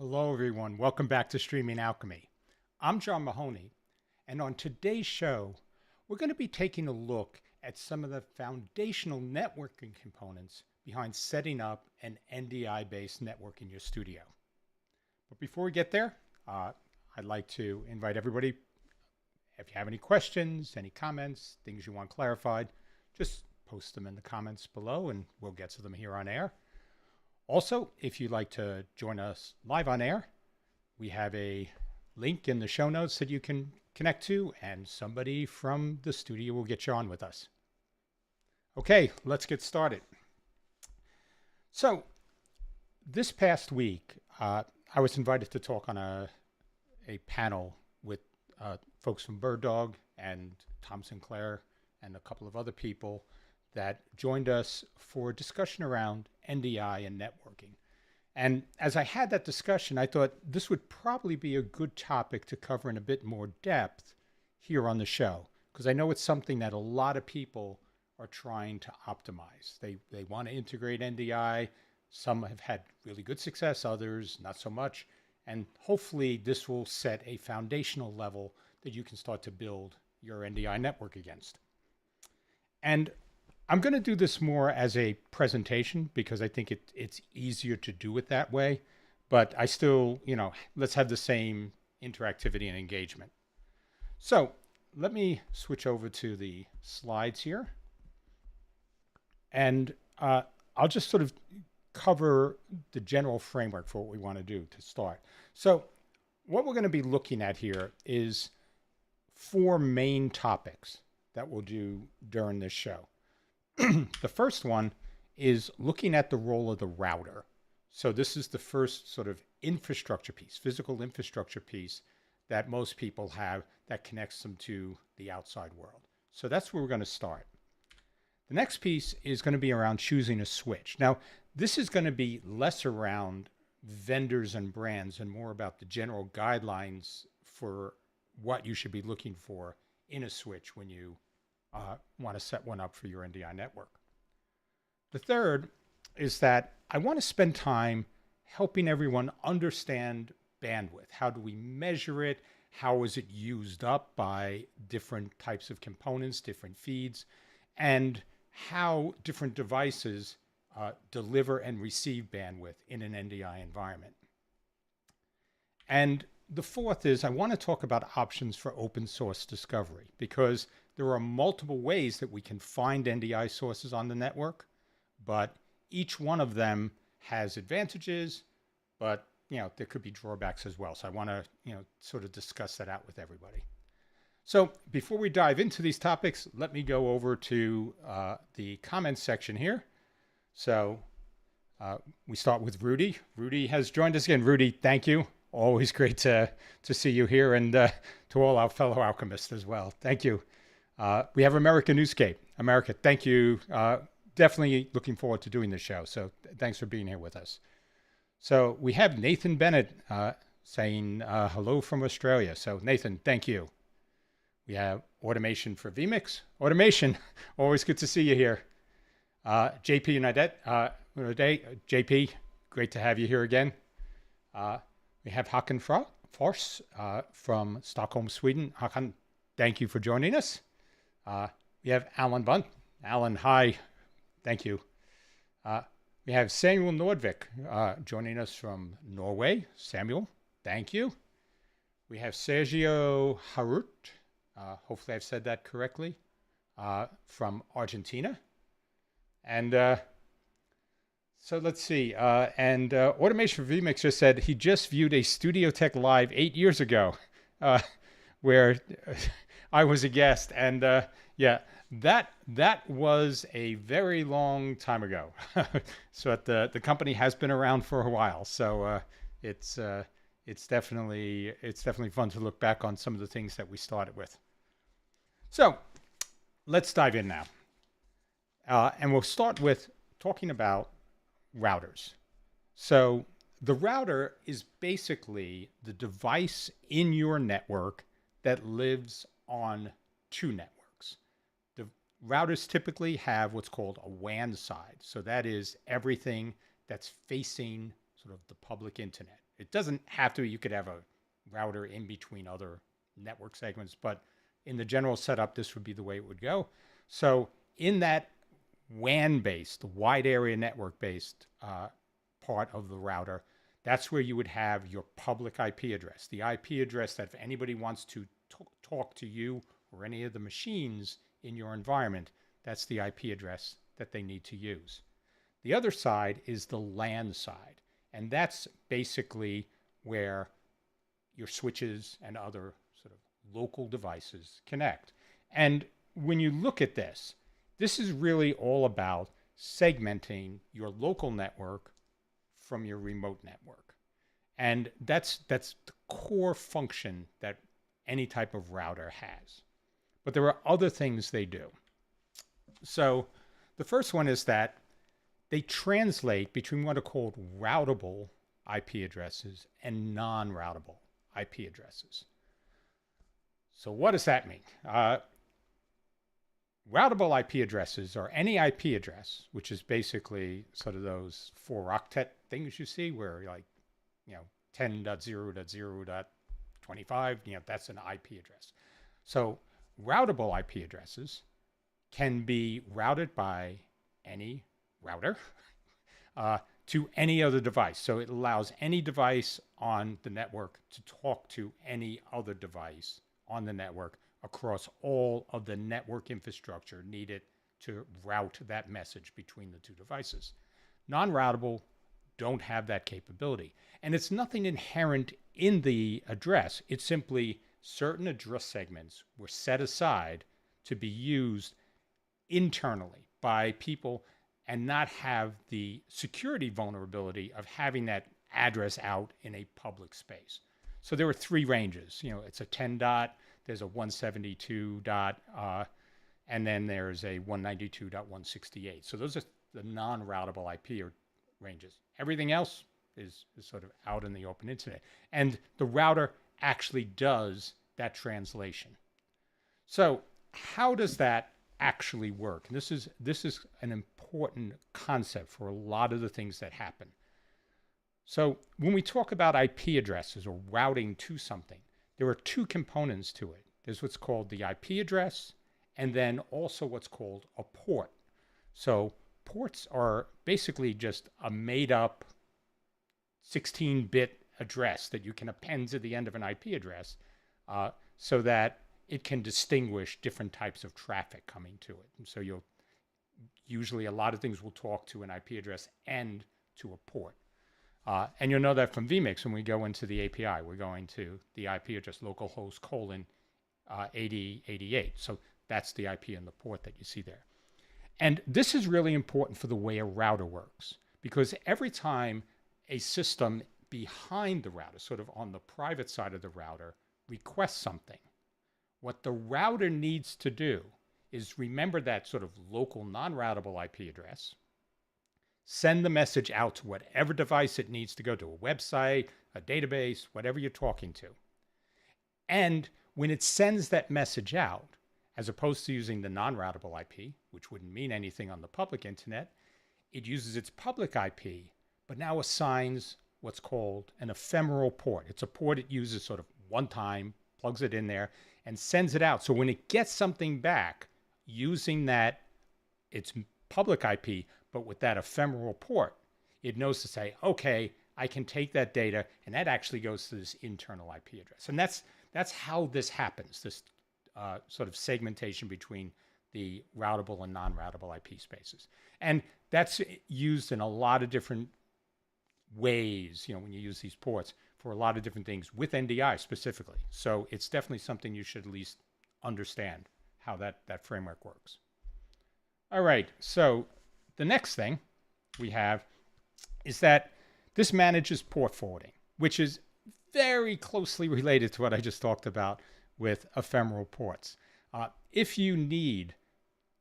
Hello, everyone. Welcome back to Streaming Alchemy. I'm John Mahoney, and on today's show, we're going to be taking a look at some of the foundational networking components behind setting up an NDI-based network in your studio. But before we get there, I'd like to invite everybody, if you have any questions, any comments, things you want clarified, just post them in the comments below and we'll get to them here on air. Also, if you'd like to join us live on air, we have a link in the show notes that you can connect to, and somebody from the studio will get you on with us. Okay, let's get started. So this past week, I was invited to talk on a panel with folks from Bird Dog and Tom Sinclair and a couple of other people that joined us for a discussion around NDI and networking. And as I had that discussion, I thought this would probably be a good topic to cover in a bit more depth here on the show, because I know it's something that a lot of people are trying to optimize. They want to integrate NDI. Some have had really good success, others not so much. And hopefully this will set a foundational level that you can start to build your NDI network against. And I'm going to do this more as a presentation because I think it's easier to do it that way. But I still, let's have the same interactivity and engagement. So let me switch over to the slides here. And I'll just sort of cover the general framework for what we want to do to start. So what we're going to be looking at here is 4 main topics that we'll do during this show. The first one is looking at the role of the router. So this is the first sort of infrastructure piece, physical infrastructure piece that most people have that connects them to the outside world. So that's where we're going to start. The next piece is going to be around choosing a switch. Now, this is going to be less around vendors and brands and more about the general guidelines for what you should be looking for in a switch when you want to set one up for your NDI network. The third is that I want to spend time helping everyone understand bandwidth. How do we measure it? How is it used up by different types of components, different feeds, and how different devices deliver and receive bandwidth in an NDI environment. And the fourth is I want to talk about options for open source discovery, because there are multiple ways that we can find NDI sources on the network, but each one of them has advantages, but there could be drawbacks as well. So I want to sort of discuss that out with everybody. So before we dive into these topics, let me go over to the comments section here. So we start with Rudy. Rudy has joined us again. Rudy, thank you. Always great to see you here, and to all our fellow alchemists as well. Thank you. We have America Newscape. America, thank you. Definitely looking forward to doing this show. So thanks for being here with us. So we have Nathan Bennett saying hello from Australia. So Nathan, thank you. We have Automation for vMix. Automation, always good to see you here. JP Unidette, JP, great to have you here again. We have Håkan Fors from Stockholm, Sweden. Håkan, thank you for joining us. We have Alan Bunt. Alan, hi. Thank you. We have Samuel Nordvik joining us from Norway. Samuel, thank you. We have Sergio Harut. Hopefully I've said that correctly, from Argentina. And so let's see. And Automation for vMix just said he just viewed a Studio Tech Live 8 years ago where I was a guest. And yeah, that was a very long time ago. So the company has been around for a while. So it's definitely fun to look back on some of the things that we started with. So let's dive in now. And we'll start with talking about routers. So the router is basically the device in your network that lives on 2 networks. The routers typically have what's called a WAN side. So that is everything that's facing sort of the public internet. It doesn't have to, you could have a router in between other network segments, but in the general setup, this would be the way it would go. So in that WAN-based, the wide area network-based part of the router, that's where you would have your public IP address, the IP address that if anybody wants to talk to you or any of the machines in your environment, that's the IP address that they need to use. The other side is the LAN side, and that's basically where your switches and other sort of local devices connect. And when you look at this, this is really all about segmenting your local network from your remote network. And that's the core function that any type of router has. But there are other things they do. So the first one is that they translate between what are called routable IP addresses and non-routable IP addresses. So what does that mean? Routable IP addresses are any IP address, which is basically sort of those 4 octet things you see where like, 10.0.0.25, that's an IP address. So routable IP addresses can be routed by any router to any other device. So it allows any device on the network to talk to any other device on the network across all of the network infrastructure needed to route that message between the two devices. Non-routable don't have that capability. And it's nothing inherent in the address. It's simply certain address segments were set aside to be used internally by people and not have the security vulnerability of having that address out in a public space. So there are 3 ranges. It's a 10 dot, there's a 172 dot, and then there's a 192.168. So those are the non-routable IP ranges. Everything else is sort of out in the open internet. And the router actually does that translation. So how does that actually work? And this is an important concept for a lot of the things that happen. So when we talk about IP addresses or routing to something, there are 2 components to it. There's what's called the IP address, and then also what's called a port. So ports are basically just a made-up 16-bit address that you can append to the end of an IP address so that it can distinguish different types of traffic coming to it. And so usually a lot of things will talk to an IP address and to a port. And you'll know that from vMix when we go into the API, we're going to the IP address localhost colon 8088. So that's the IP and the port that you see there. And this is really important for the way a router works, because every time a system behind the router, sort of on the private side of the router, requests something, what the router needs to do is remember that sort of local non-routable IP address, send the message out to whatever device it needs to go to, a website, a database, whatever you're talking to. And when it sends that message out, as opposed to using the non-routable IP, which wouldn't mean anything on the public internet, it uses its public IP, but now assigns what's called an ephemeral port. It's a port it uses sort of one time, plugs it in there, and sends it out. So when it gets something back using that, its public IP, but with that ephemeral port, it knows to say, okay, I can take that data, and that actually goes to this internal IP address. And that's how this happens, this sort of segmentation between the routable and non-routable IP spaces. And that's used in a lot of different ways, when you use these ports for a lot of different things with NDI specifically. So it's definitely something you should at least understand how that framework works. All right, so the next thing we have is that this manages port forwarding, which is very closely related to what I just talked about with ephemeral ports. If you need,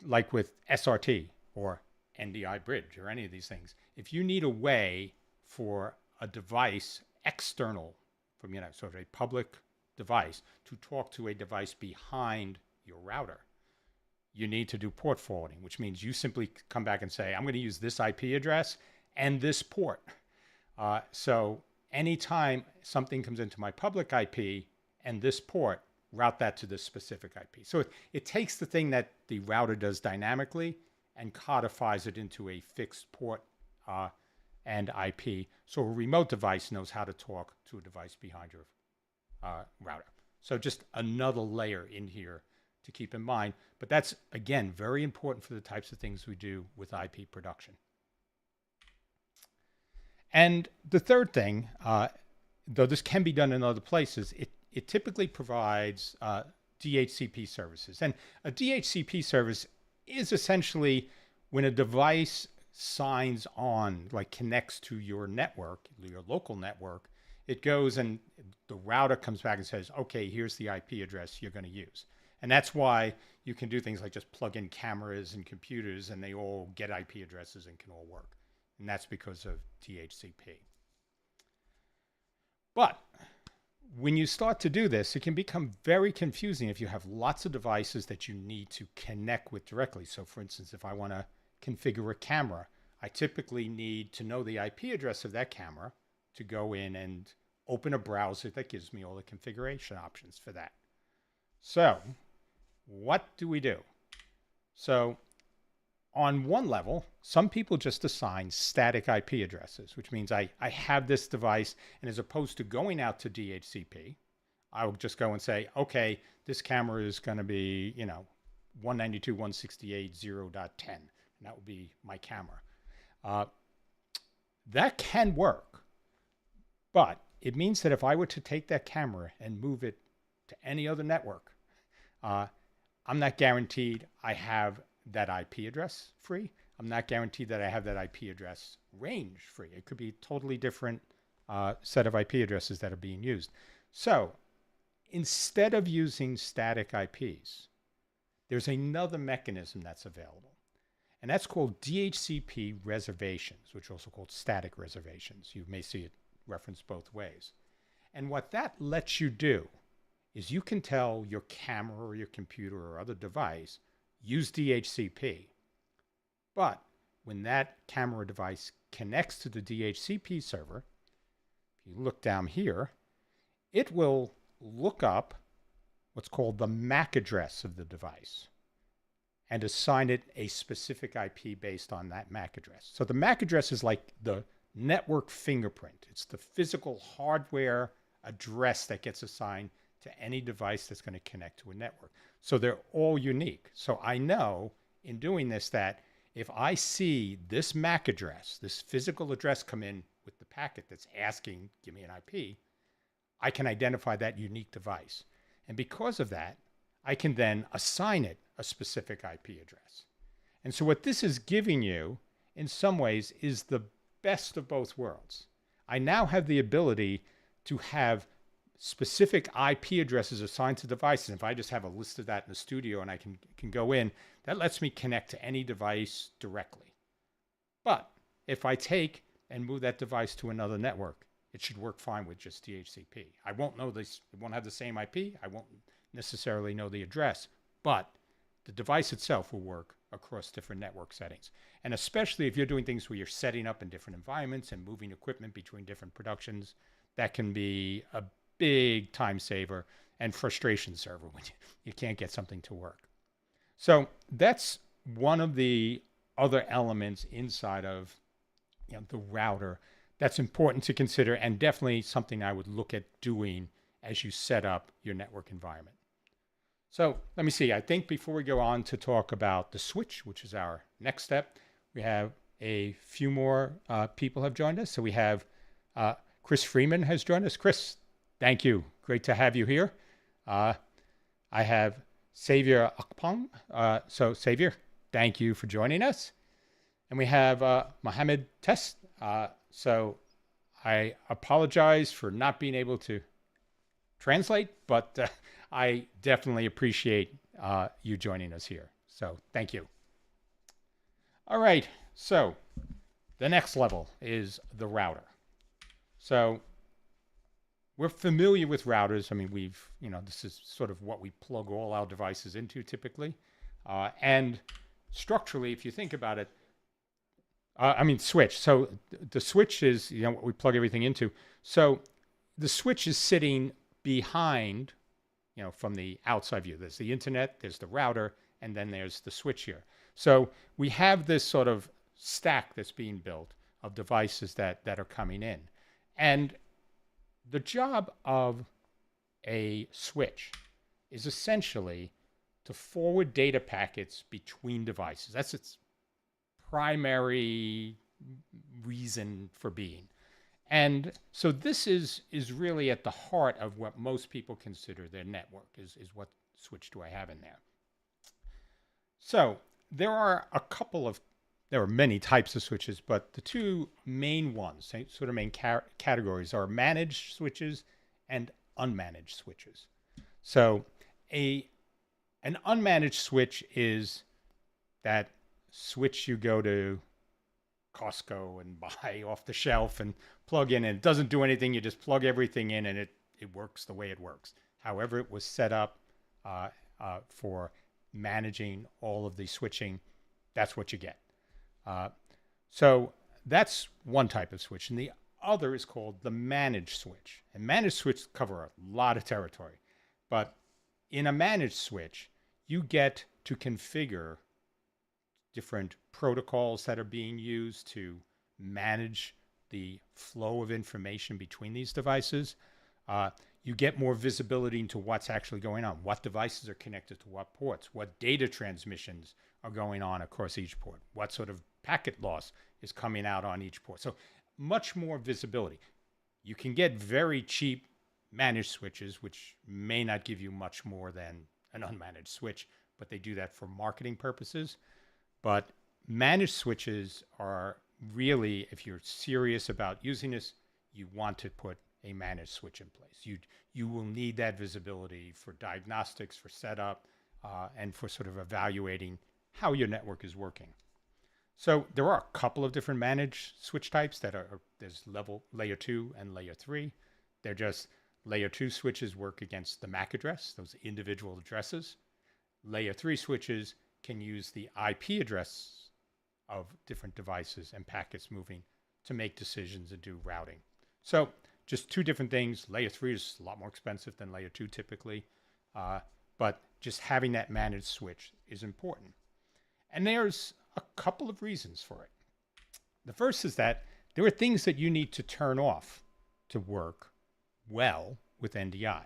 like with SRT or NDI bridge or any of these things, if you need a way for a device external from, sort of a public device to talk to a device behind your router, you need to do port forwarding, which means you simply come back and say, I'm going to use this IP address and this port. So anytime something comes into my public IP and this port, route that to this specific IP. So it takes the thing that the router does dynamically and codifies it into a fixed port and IP. So a remote device knows how to talk to a device behind your router. So just another layer in here to keep in mind. But that's, again, very important for the types of things we do with IP production. And the third thing, though this can be done in other places, it typically provides DHCP services. And a DHCP service is essentially when a device signs on, like connects to your network, your local network, it goes and the router comes back and says, okay, here's the IP address you're going to use. And that's why you can do things like just plug in cameras and computers and they all get IP addresses and can all work. And that's because of DHCP. But when you start to do this, it can become very confusing if you have lots of devices that you need to connect with directly. So for instance, if I want to configure a camera, I typically need to know the IP address of that camera to go in and open a browser that gives me all the configuration options for that. So what do we do? So on one level, some people just assign static IP addresses, which means I have this device, and as opposed to going out to DHCP, I will just go and say, okay, this camera is going to be, 192.168.0.10, and that will be my camera. That can work, but it means that if I were to take that camera and move it to any other network, I'm not guaranteed I have that IP address free. I'm not guaranteed that I have that IP address range free. It could be a totally different set of IP addresses that are being used. So instead of using static IPs, there's another mechanism that's available. And that's called DHCP reservations, which are also called static reservations. You may see it referenced both ways. And what that lets you do is you can tell your camera or your computer or other device, use DHCP. But when that camera device connects to the DHCP server, if you look down here, it will look up what's called the MAC address of the device and assign it a specific IP based on that MAC address. So the MAC address is like the network fingerprint. It's the physical hardware address that gets assigned to any device that's going to connect to a network. So they're all unique. So I know in doing this that if I see this MAC address, this physical address come in with the packet that's asking, give me an IP, I can identify that unique device. And because of that, I can then assign it a specific IP address. And so what this is giving you, in some ways, is the best of both worlds. I now have the ability to have specific IP addresses assigned to devices. If I just have a list of that in the studio and I can go in, that lets me connect to any device directly. But if I take and move that device to another network, it should work fine with just DHCP. I won't know this, it won't have the same IP. I won't necessarily know the address, but the device itself will work across different network settings. And especially if you're doing things where you're setting up in different environments and moving equipment between different productions, that can be a big time saver and frustration server when you can't get something to work. So that's one of the other elements inside of the router that's important to consider, and definitely something I would look at doing as you set up your network environment. So let me see. I think before we go on to talk about the switch, which is our next step, we have a few more people have joined us. So we have Chris Freeman has joined us. Chris, thank you. Great to have you here. I have Xavier Akpong. So Xavier, thank you for joining us. And we have Mohammed Test. So I apologize for not being able to translate, but I definitely appreciate you joining us here. So thank you. All right. So the next level is the router. So we're familiar with routers. I mean, this is sort of what we plug all our devices into typically. And structurally, if you think about it, switch. So the switch is, what we plug everything into. So the switch is sitting behind, from the outside view. There's the internet, there's the router, and then there's the switch here. So we have this sort of stack that's being built of devices that are coming in. And the job of a switch is essentially to forward data packets between devices. That's its primary reason for being. And so this is really at the heart of what most people consider their network, is what switch do I have in there. So there are a couple of there are many types of switches, but the two main ones, sort of main categories, are managed switches and unmanaged switches. So an unmanaged switch is that switch you go to Costco and buy off the shelf and plug in, and it doesn't do anything. You just plug everything in and it works the way it works. However, it was set up for managing all of the switching. That's what you get. So that's one type of switch. And the other is called the managed switch. And managed switches cover a lot of territory. But in a managed switch, you get to configure different protocols that are being used to manage the flow of information between these devices. You get more visibility into what's actually going on, what devices are connected to what ports, what data transmissions are going on across each port, what sort of packet loss is coming out on each port. So much more visibility. You can get very cheap managed switches, which may not give you much more than an unmanaged switch, but they do that for marketing purposes. But managed switches are really, if you're serious about using this, you want to put a managed switch in place. You will need that visibility for diagnostics, for setup, and for sort of evaluating how your network is working. So there are a couple of different managed switch types there's layer 2 and layer 3. They're just layer 2 switches work against the MAC address, those individual addresses. Layer 3 switches can use the IP address of different devices and packets moving to make decisions and do routing. So just two different things. Layer 3 is a lot more expensive than layer 2 typically, but just having that managed switch is important. And there's a couple of reasons for it. The first is that there are things that you need to turn off to work well with NDI.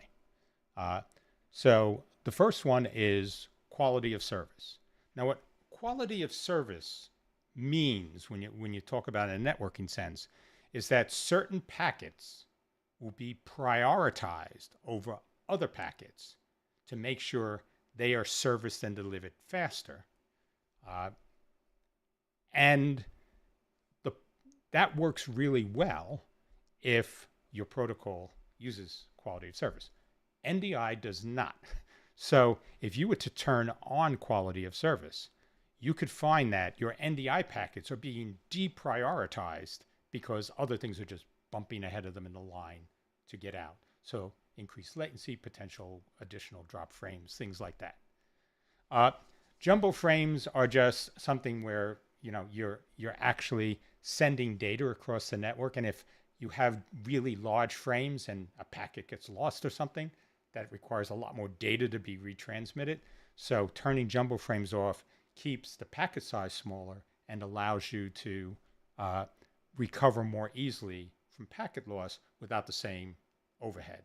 So the first one is quality of service. Now, what quality of service means when you talk about it in a networking sense is that certain packets will be prioritized over other packets to make sure they are serviced and delivered faster. And that works really well if your protocol uses quality of service. NDI does not. So if you were to turn on quality of service, you could find that your NDI packets are being deprioritized because other things are just bumping ahead of them in the line to get out. So increased latency, potential additional drop frames, things like that. Jumbo frames are just something where you're actually sending data across the network, and if you have really large frames and a packet gets lost or something, that requires a lot more data to be retransmitted. So turning jumbo frames off keeps the packet size smaller and allows you to recover more easily from packet loss without the same overhead.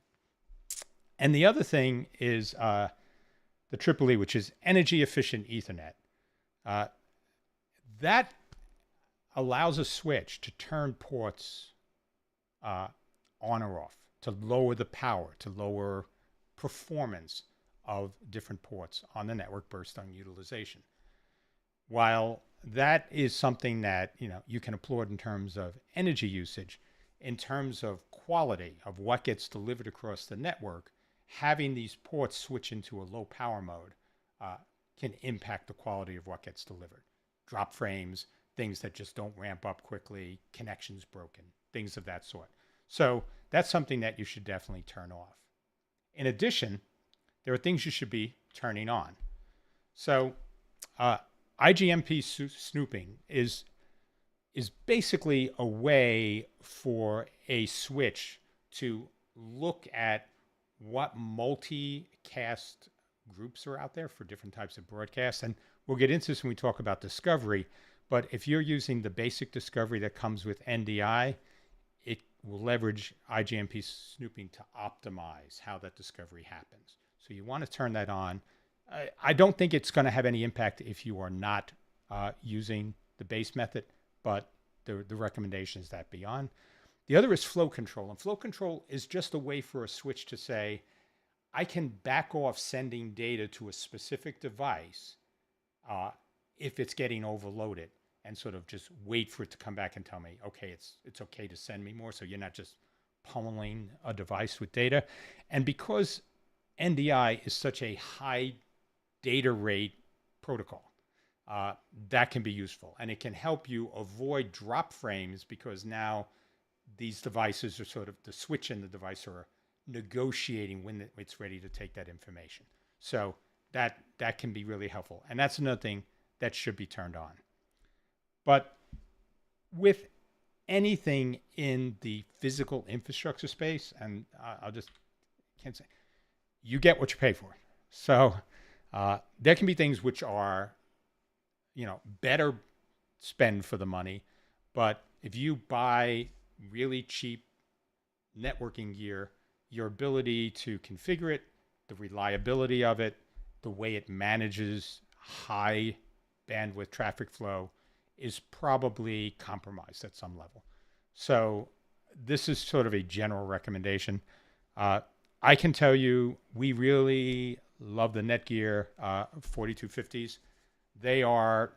And the other thing is the EEE, which is energy efficient Ethernet. That allows a switch to turn ports on or off, to lower the power, to lower performance of different ports on the network based on utilization. While that is something that you can applaud in terms of energy usage, in terms of quality of what gets delivered across the network, having these ports switch into a low power mode can impact the quality of what gets delivered. Drop frames, things that just don't ramp up quickly, connections broken, things of that sort. So that's something that you should definitely turn off. In addition, there are things you should be turning on. So IGMP snooping is basically a way for a switch to look at what multicast groups are out there for different types of broadcasts. And we'll get into this when we talk about discovery. But if you're using the basic discovery that comes with NDI, it will leverage IGMP snooping to optimize how that discovery happens. So you want to turn that on. I don't think it's going to have any impact if you are not using the base method, but the recommendation is that be on. The other is flow control. And flow control is just a way for a switch to say, I can back off sending data to a specific device if it's getting overloaded. and sort of just wait for it to come back and tell me, okay, it's okay to send me more. So you're not just pummeling a device with data. And because NDI is such a high data rate protocol, that can be useful. And it can help you avoid drop frames because now these devices are sort of, the switch and the device are negotiating when it's ready to take that information. So that can be really helpful. And that's another thing that should be turned on. But with anything in the physical infrastructure space, and I'll just can't say, you get what you pay for. So there can be things which are, better spend for the money. But if you buy really cheap networking gear, your ability to configure it, the reliability of it, the way it manages high bandwidth traffic flow is probably compromised at some level. So this is sort of a general recommendation. I can tell you, we really love the Netgear 4250s. They are,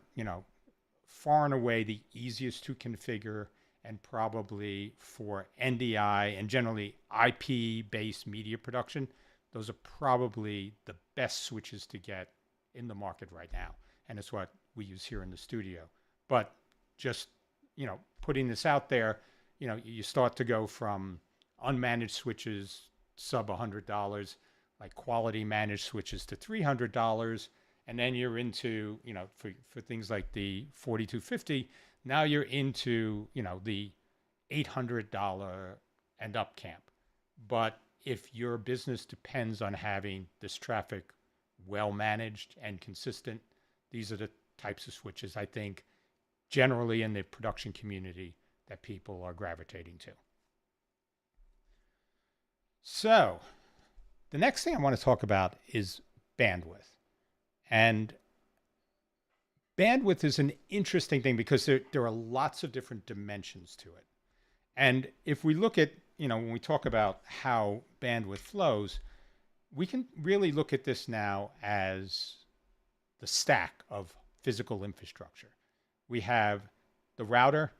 far and away the easiest to configure, and probably for NDI and generally IP-based media production, those are probably the best switches to get in the market right now. And it's what we use here in the studio. But just, putting this out there, you start to go from unmanaged switches, sub $100, like quality managed switches to $300. And then you're into, for things like the 4250, now you're into, the $800 and up camp. But if your business depends on having this traffic well managed and consistent, these are the types of switches I think generally in the production community that people are gravitating to. So the next thing I want to talk about is bandwidth. And bandwidth is an interesting thing because there are lots of different dimensions to it. And if we look at, when we talk about how bandwidth flows, we can really look at this now as the stack of physical infrastructure. We have the router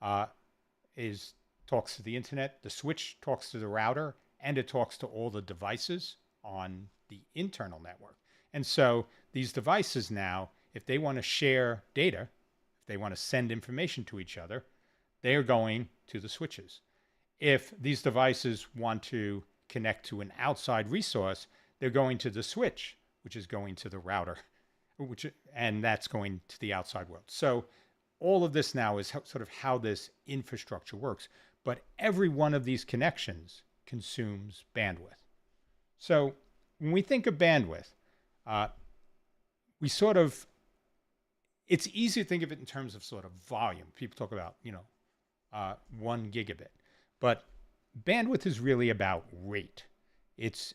talks to the internet, the switch talks to the router, and it talks to all the devices on the internal network. And so these devices now, if they want to share data, if they want to send information to each other, they are going to the switches. If these devices want to connect to an outside resource, they're going to the switch, which is going to the router, and that's going to the outside world. So all of this now is sort of how this infrastructure works. But every one of these connections consumes bandwidth. So when we think of bandwidth, it's easy to think of it in terms of sort of volume. People talk about, 1 gigabit, but bandwidth is really about rate. It's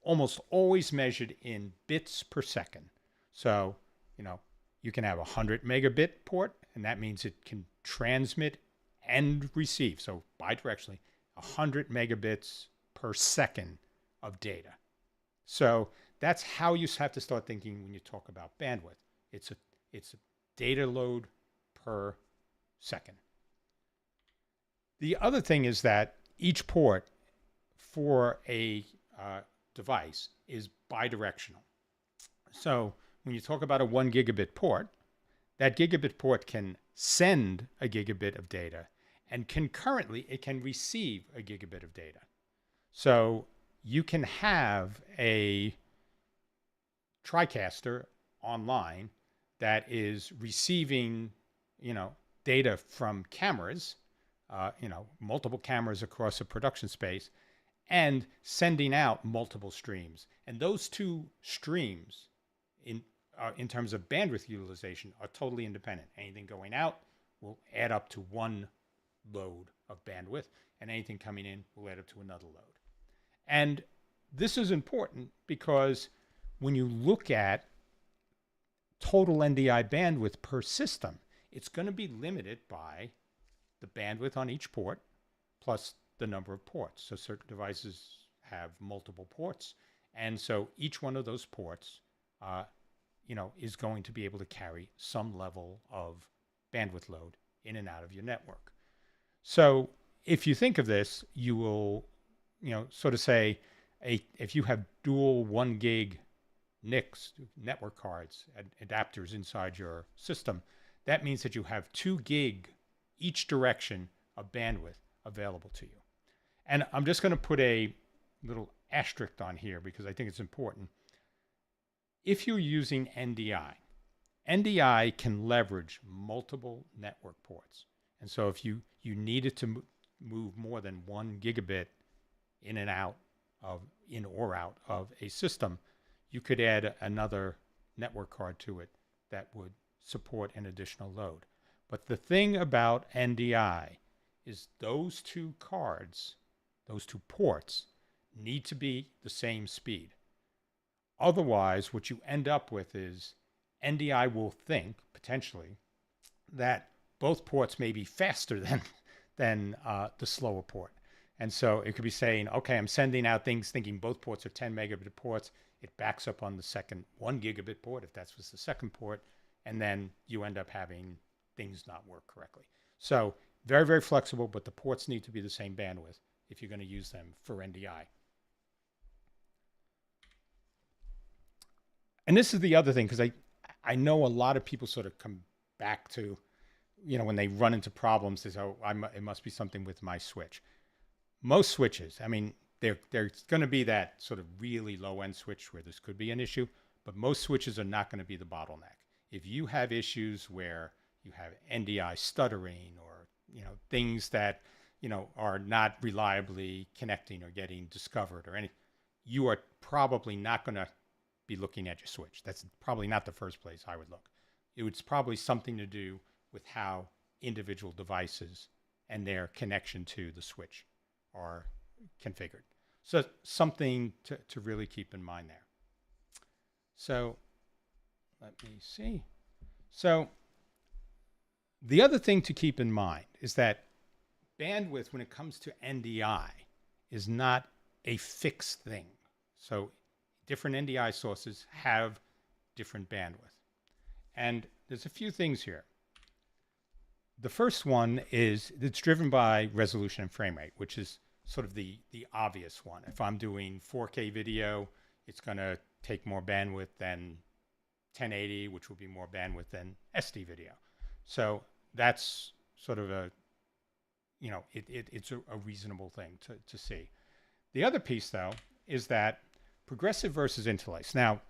almost always measured in bits per second. So, you can have a 100 megabit port, and that means it can transmit and receive. So bidirectionally, 100 megabits per second of data. So that's how you have to start thinking when you talk about bandwidth. It's a data load per second. The other thing is that each port for a device is bidirectional. So when you talk about a 1 gigabit port, that gigabit port can send a gigabit of data, and concurrently it can receive a gigabit of data. So you can have a TriCaster online that is receiving, data from cameras, multiple cameras across a production space, and sending out multiple streams. And those two streams, in terms of bandwidth utilization, are totally independent. Anything going out will add up to one load of bandwidth, and anything coming in will add up to another load. And this is important because when you look at total NDI bandwidth per system, it's going to be limited by the bandwidth on each port plus the number of ports. So certain devices have multiple ports, and so each one of those ports is going to be able to carry some level of bandwidth load in and out of your network. So if you think of this, you will, sort of say, if you have dual 1 gig NICs, network cards, adapters inside your system, that means that you have 2 gig each direction of bandwidth available to you. And I'm just going to put a little asterisk on here because I think it's important. If you're using NDI, NDI can leverage multiple network ports. And so if you needed to move more than 1 gigabit in or out of a system, you could add another network card to it that would support an additional load. But the thing about NDI is those 2 cards, those 2 ports, need to be the same speed. Otherwise, what you end up with is NDI will think, potentially, that both ports may be faster than the slower port. And so it could be saying, okay, I'm sending out things thinking both ports are 10 megabit ports. It backs up on the second 1 gigabit port, if that was the second port, and then you end up having things not work correctly. So very, very flexible, but the ports need to be the same bandwidth if you're going to use them for NDI. And this is the other thing, because I know a lot of people sort of come back to, when they run into problems, they say, oh, it must be something with my switch. Most switches, I mean, there's going to be that sort of really low-end switch where this could be an issue, but most switches are not going to be the bottleneck. If you have issues where you have NDI stuttering or, things that, are not reliably connecting or getting discovered or anything, you are probably not going to be looking at your switch. That's probably not the first place I would look. It's probably something to do with how individual devices and their connection to the switch are configured. So something to really keep in mind there. So let me see. So the other thing to keep in mind is that bandwidth, when it comes to NDI, is not a fixed thing. So different NDI sources have different bandwidth. And there's a few things here. The first one is it's driven by resolution and frame rate, which is sort of the obvious one. If I'm doing 4K video, it's going to take more bandwidth than 1080, which will be more bandwidth than SD video. So that's sort of it's a reasonable thing to see. The other piece, though, is that progressive versus interlace. Now,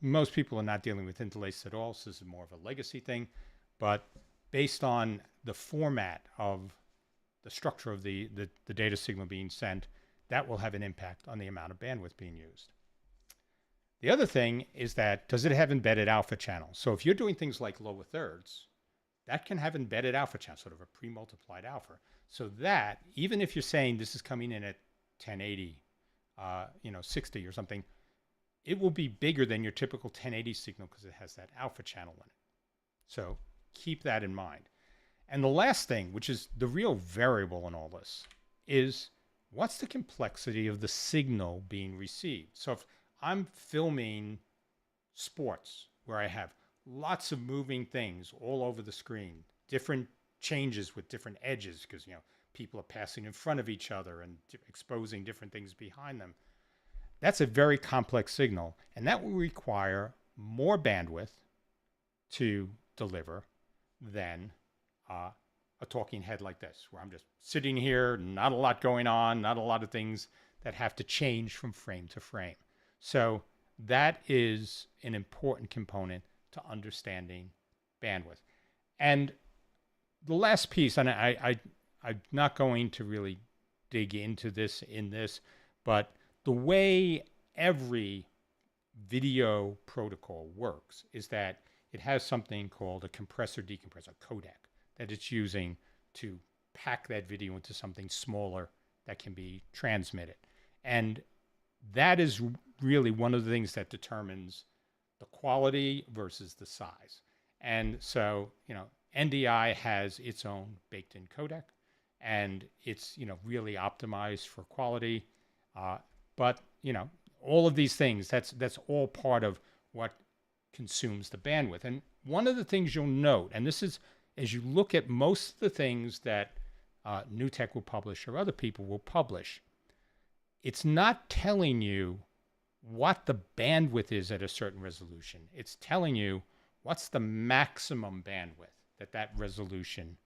most people are not dealing with interlace at all, so this is more of a legacy thing. But based on the format of the structure of the data signal being sent, that will have an impact on the amount of bandwidth being used. The other thing is that, does it have embedded alpha channels? So if you're doing things like lower thirds, that can have embedded alpha channels, sort of a pre-multiplied alpha. So that, even if you're saying this is coming in at 1080, 60 or something, it will be bigger than your typical 1080 signal because it has that alpha channel in it. So keep that in mind. And the last thing, which is the real variable in all this, is what's the complexity of the signal being received? So if I'm filming sports where I have lots of moving things all over the screen, different changes with different edges because, people are passing in front of each other and exposing different things behind them. That's a very complex signal, and that will require more bandwidth to deliver than a talking head like this, where I'm just sitting here, not a lot going on, not a lot of things that have to change from frame to frame. So that is an important component to understanding bandwidth. And the last piece, and I'm not going to really dig into this in this, but the way every video protocol works is that it has something called a compressor-decompressor codec that it's using to pack that video into something smaller that can be transmitted. And that is really one of the things that determines the quality versus the size. And so, NDI has its own baked-in codec, and it's, really optimized for quality. But, all of these things, that's all part of what consumes the bandwidth. And one of the things you'll note, and this is as you look at most of the things that New Tech will publish or other people will publish, it's not telling you what the bandwidth is at a certain resolution. It's telling you what's the maximum bandwidth that that resolution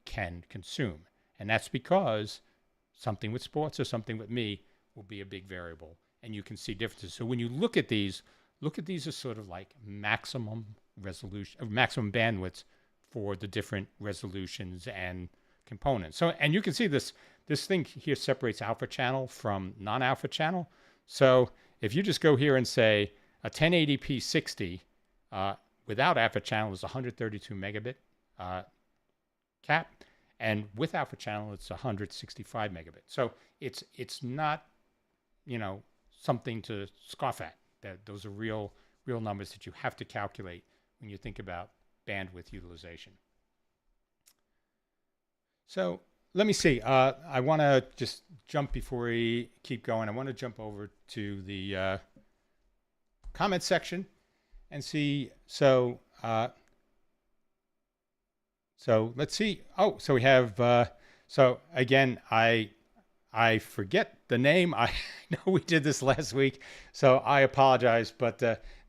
can consume. And that's because something with sports or something with me will be a big variable, and you can see differences. So when you look at these as sort of like maximum resolution, or maximum bandwidths for the different resolutions and components. So, and you can see this thing here separates alpha channel from non-alpha channel. So if you just go here and say a 1080p 60 without alpha channel is 132 megabit cap, and with alpha channel it's 165 megabit. So it's not, something to scoff at. That those are real numbers that you have to calculate when you think about bandwidth utilization. So let me see. I want to just jump before we keep going. I want to jump over to the comment section and see. So let's see. Oh, so we have. So again, I forget the name. I know we did this last week, so I apologize. But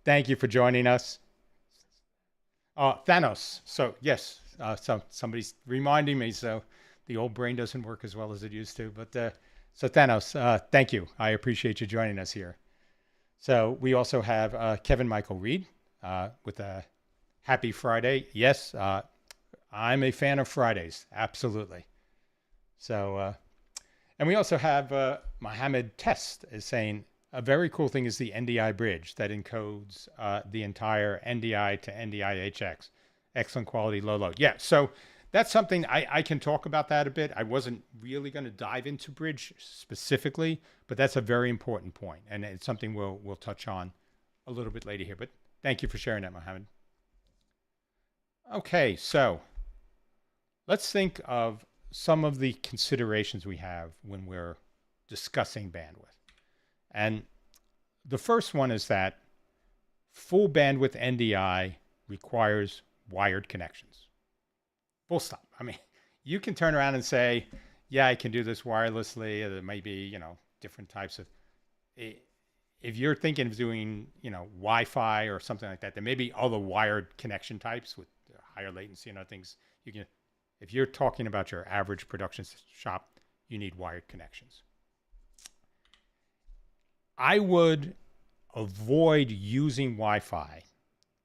thank you for joining us. Thanos. So yes. So somebody's reminding me. So the old brain doesn't work as well as it used to. But so Thanos, thank you. I appreciate you joining us here. So we also have Kevin Michael Reed with a happy Friday. Yes, I'm a fan of Fridays. Absolutely. So, and we also have Mohammed Test is saying a very cool thing is the NDI bridge that encodes the entire NDI to NDI HX. Excellent quality, low load. Yeah, so that's something I can talk about that a bit. I wasn't really going to dive into bridge specifically, but that's a very important point, and it's something we'll touch on a little bit later here. But thank you for sharing that, Mohammed. Okay, so let's think of some of the considerations we have when we're discussing bandwidth. And the first one is that full bandwidth NDI requires wired connections. Full stop. I mean, you can turn around and say, yeah, I can do this wirelessly. There may be, different types of, if you're thinking of doing, Wi-Fi or something like that, there may be other wired connection types with higher latency and other things. You can, if you're talking about your average production shop, you need wired connections. I would avoid using Wi-Fi,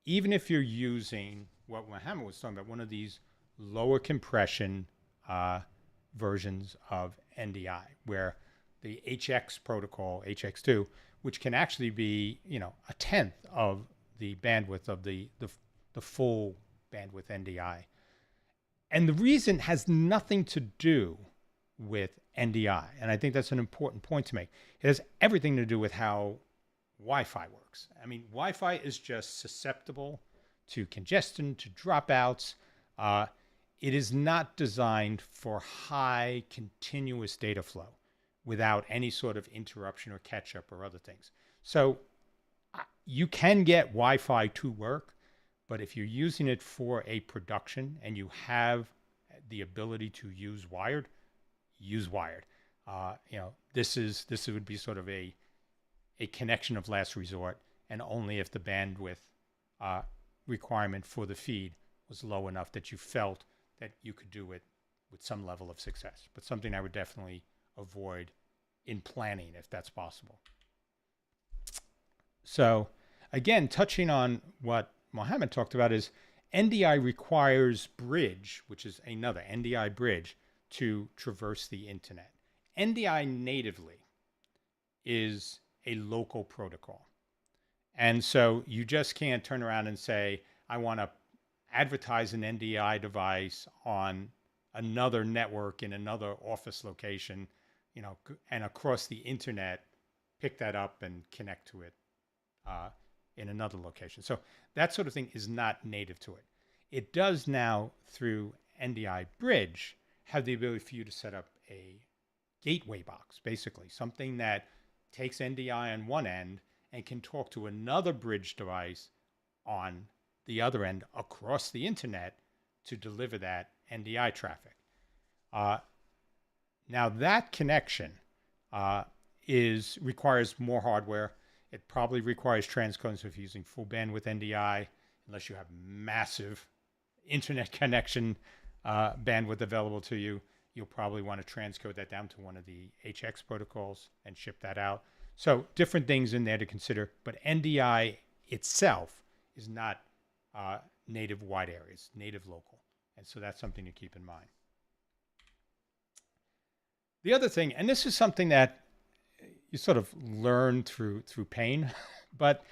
even if you're using what Mohammed was talking about, one of these lower compression versions of NDI, where the HX protocol, HX2, which can actually be, a tenth of the bandwidth of the full bandwidth NDI. And the reason has nothing to do with NDI. And I think that's an important point to make. It has everything to do with how Wi-Fi works. I mean, Wi-Fi is just susceptible to congestion, to dropouts. It is not designed for high continuous data flow without any sort of interruption or catch up or other things. So you can get Wi-Fi to work, but if you're using it for a production and you have the ability to use wired, use wired. This would be sort of a connection of last resort, and only if the bandwidth requirement for the feed was low enough that you felt that you could do it with some level of success. But something I would definitely avoid in planning if that's possible. So again, touching on what Mohammed talked about is NDI requires bridge, which is another NDI bridge, to traverse the internet. NDI natively is a local protocol. And so you just can't turn around and say, I want to advertise an NDI device on another network in another office location, and across the internet, pick that up and connect to it in another location. So that sort of thing is not native to it. It does now, through NDI bridge, have the ability for you to set up a gateway box, basically something that takes NDI on one end and can talk to another bridge device on the other end across the internet to deliver that NDI traffic. Now that connection requires more hardware. It probably requires transcoding. So if you're using full bandwidth NDI, unless you have massive internet connection bandwidth available to you, you'll probably want to transcode that down to one of the HX protocols and ship that out. So different things in there to consider, but NDI itself is not native wide areas, native local. And so that's something to keep in mind. The other thing, and this is something that you sort of learn through pain, but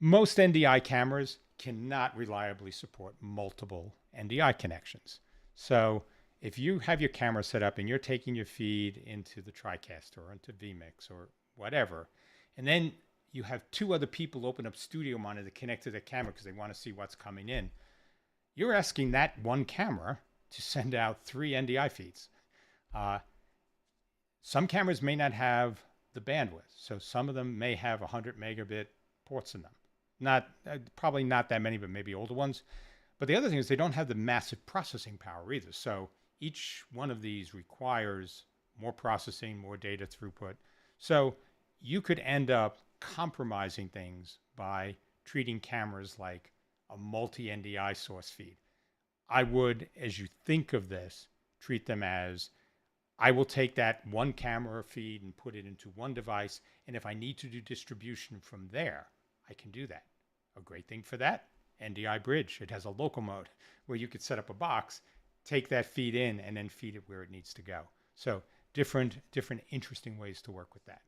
most NDI cameras cannot reliably support multiple NDI connections. So if you have your camera set up and you're taking your feed into the TriCaster or into vMix or whatever, and then you have two other people open up Studio Monitor to connect to the camera because they want to see what's coming in, you're asking that one camera to send out 3 NDI feeds. Some cameras may not have the bandwidth, so some of them may have 100 megabit ports in them. Probably not that many, but maybe older ones. But the other thing is they don't have the massive processing power either. So each one of these requires more processing, more data throughput. So you could end up compromising things by treating cameras like a multi-NDI source feed. I would, as you think of this, treat them as, I will take that one camera feed and put it into one device, and if I need to do distribution from there, I can do that. A great thing for that, NDI bridge. It has a local mode where you could set up a box, take that feed in, and then feed it where it needs to go. So different interesting ways to work with that,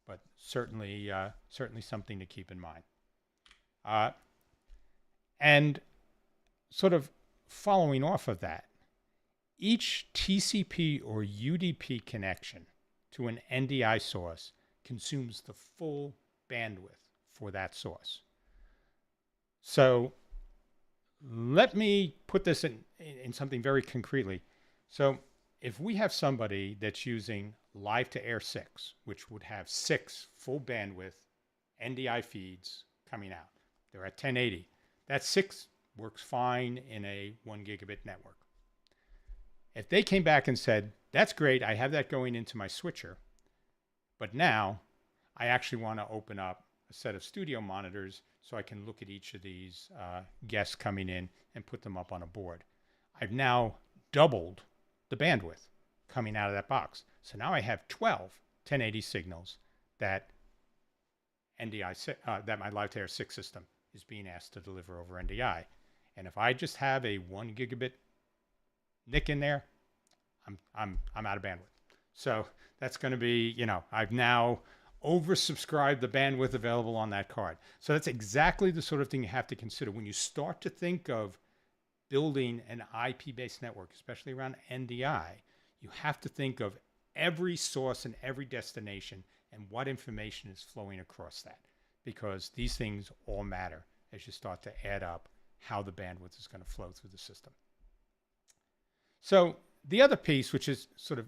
but certainly something to keep in mind. And sort of following off of that, each TCP or UDP connection to an NDI source consumes the full bandwidth for that source. So let me put this in something very concretely. So if we have somebody that's using Live to Air 6, which would have 6 full bandwidth NDI feeds coming out, they're at 1080. That 6 works fine in a 1 gigabit network. If they came back and said, that's great, I have that going into my switcher, but now I actually want to open up a set of studio monitors so I can look at each of these guests coming in and put them up on a board. I've now doubled the bandwidth coming out of that box. So now I have 12 1080 signals that that my Live to Air 6 system is being asked to deliver over NDI. And if I just have a 1 gigabit NIC in there, I'm out of bandwidth. So that's going to be, I've now oversubscribed the bandwidth available on that card. So that's exactly the sort of thing you have to consider when you start to think of building an IP-based network, especially around NDI. You have to think of every source and every destination and what information is flowing across that, because these things all matter as you start to add up how the bandwidth is going to flow through the system. So the other piece, which is sort of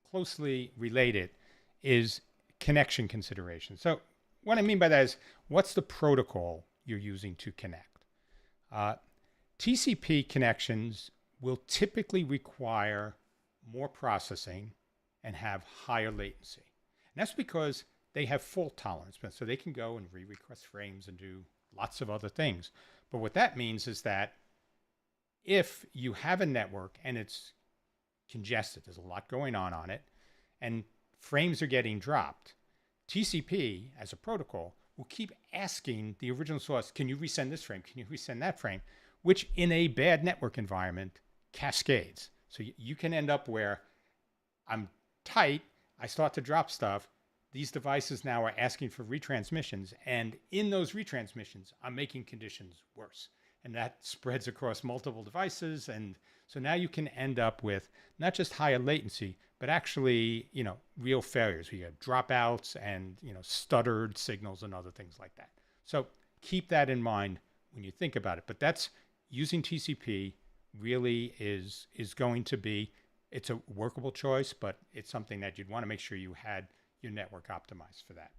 closely related, is connection consideration. So what I mean by that is, what's the protocol you're using to connect? TCP connections will typically require more processing and have higher latency. And that's because they have fault tolerance, so they can go and re-request frames and do lots of other things. But what that means is that if you have a network and it's congested, there's a lot going on it, and frames are getting dropped, TCP as a protocol will keep asking the original source, can you resend this frame? Can you resend that frame? Which in a bad network environment cascades. So you can end up where I'm tight, I start to drop stuff, these devices now are asking for retransmissions, and in those retransmissions, I'm making conditions worse. And that spreads across multiple devices. And so now you can end up with not just higher latency, but actually, real failures. We have dropouts and, stuttered signals and other things like that. So keep that in mind when you think about it. But that's using TCP really is going to be, it's a workable choice, but it's something that you'd want to make sure you had your network optimized for that.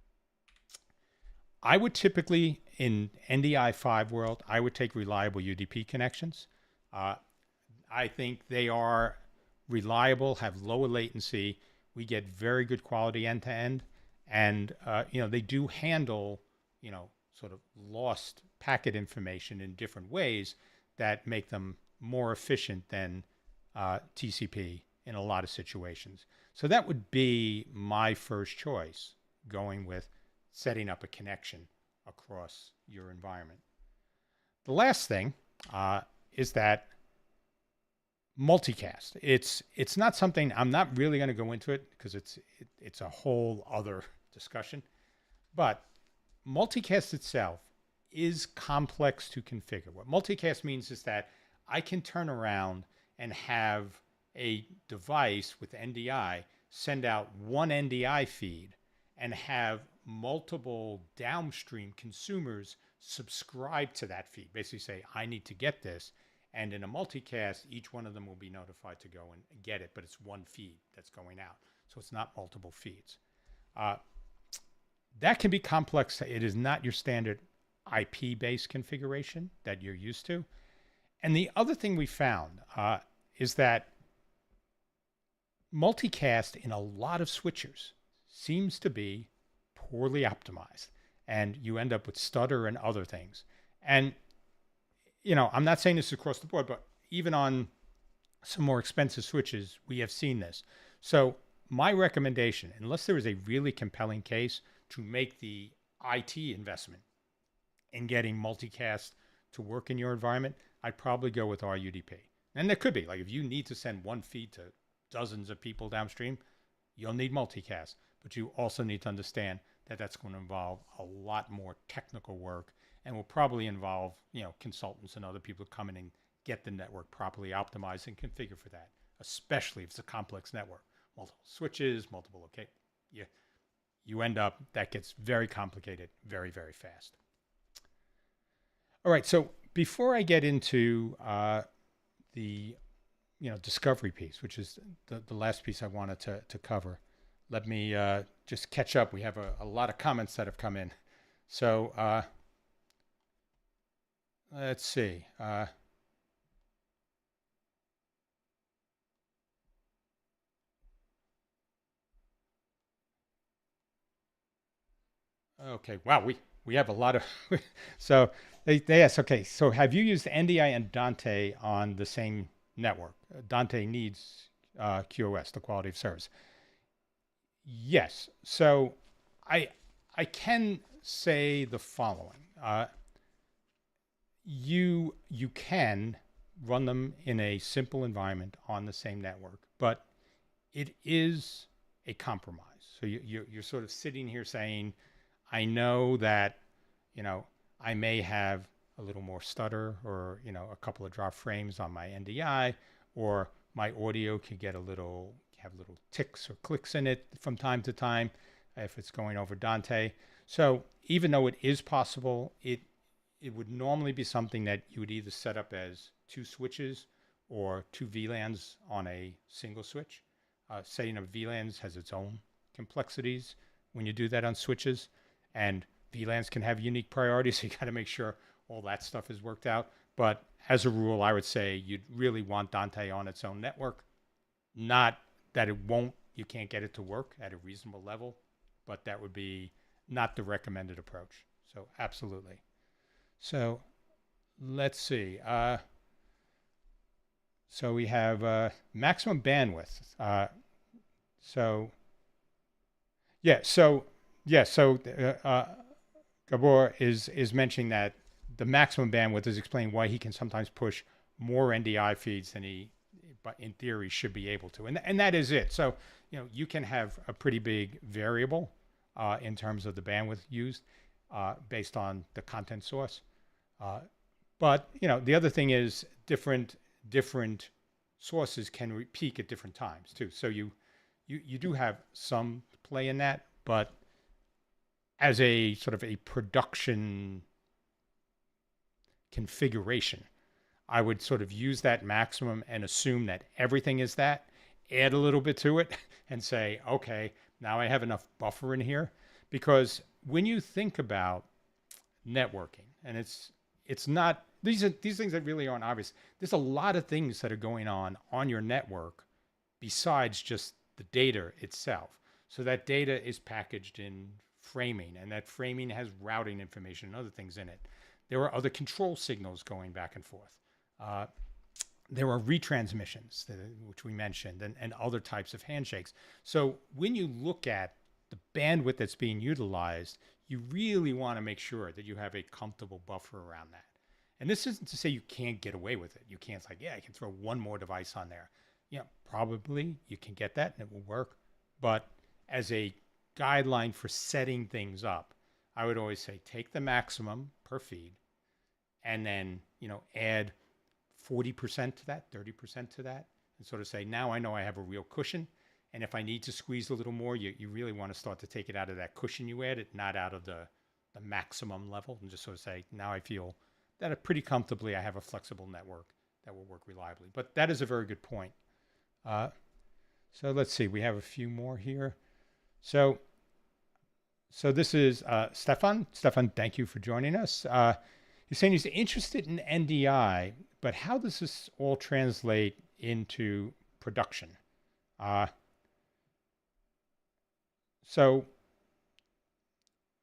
I would typically, in NDI 5 world, I would take reliable UDP connections. Uh, I think they are reliable, have lower latency. We get very good quality end to end, and they do handle sort of lost packet information in different ways that make them more efficient than TCP in a lot of situations. So that would be my first choice, going with setting up a connection across your environment. The last thing is that multicast. It's not something, I'm not really going to go into it because it's a whole other discussion, but multicast itself is complex to configure. What multicast means is that I can turn around and have a device with NDI send out one NDI feed and have multiple downstream consumers subscribe to that feed. Basically say, I need to get this. And in a multicast, each one of them will be notified to go and get it, but it's one feed that's going out. So it's not multiple feeds. That can be complex. It is not your standard IP-based configuration that you're used to. And the other thing we found is that multicast in a lot of switchers seems to be poorly optimized, and you end up with stutter and other things. And I'm not saying this across the board, but even on some more expensive switches, we have seen this. So my recommendation, unless there is a really compelling case to make the IT investment in getting multicast to work in your environment, I'd probably go with RUDP. And there could be, like, if you need to send one feed to dozens of people downstream, you'll need multicast. But you also need to understand that that's going to involve a lot more technical work, and will probably involve consultants and other people who come in and get the network properly optimized and configure for that, especially if it's a complex network, multiple switches, multiple you end up, that gets very complicated very, very fast. All right, so before I get into the discovery piece, which is the last piece I wanted to cover, let me just catch up. We have a lot of comments that have come in. So let's see. Okay, wow, we have a lot of, so they ask, okay, so have you used NDI and Dante on the same network? Dante needs QoS, the quality of service. Yes, so I can say the following. You can run them in a simple environment on the same network, but it is a compromise. So you're sort of sitting here saying, I know that, I may have a little more stutter, or, a couple of drop frames on my NDI, or my audio could get have little ticks or clicks in it from time to time if it's going over Dante. So even though it is possible, it would normally be something that you would either set up as two switches or two VLANs on a single switch. Setting up VLANs has its own complexities when you do that on switches, and VLANs can have unique priorities, so you got to make sure all that stuff is worked out. But as a rule, I would say you'd really want Dante on its own network. Not that you can't get it to work at a reasonable level, but that would be not the recommended approach. So absolutely. So let's see. So we have maximum bandwidth. Gabor is mentioning that the maximum bandwidth is explaining why he can sometimes push more NDI feeds than he, but in theory, should be able to. And that is it. So, you can have a pretty big variable in terms of the bandwidth used based on the content source. But, the other thing is different sources can peak at different times too. So you do have some play in that, but as a sort of a production configuration, I would sort of use that maximum and assume that everything is that, add a little bit to it and say, okay, now I have enough buffer in here. Because when you think about networking. And it's not, these things that really aren't obvious. There's a lot of things that are going on your network besides just the data itself. So that data is packaged in framing, and that framing has routing information and other things in it. There are other control signals going back and forth. There are retransmissions, which we mentioned, and other types of handshakes. So when you look at the bandwidth that's being utilized, you really want to make sure that you have a comfortable buffer around that. And this isn't to say you can't get away with it. You can't say, yeah, I can throw one more device on there. Yeah, probably you can get that and it will work. But as a guideline for setting things up, I would always say take the maximum per feed and then, add 40% to that, 30% to that, and sort of say, now I know I have a real cushion. And if I need to squeeze a little more, you really want to start to take it out of that cushion you added, not out of the maximum level, and just sort of say, now I feel that pretty comfortably I have a flexible network that will work reliably. But that is a very good point. So let's see, we have a few more here. So this is Stefan. Stefan, thank you for joining us. He's saying he's interested in NDI, but how does this all translate into production? So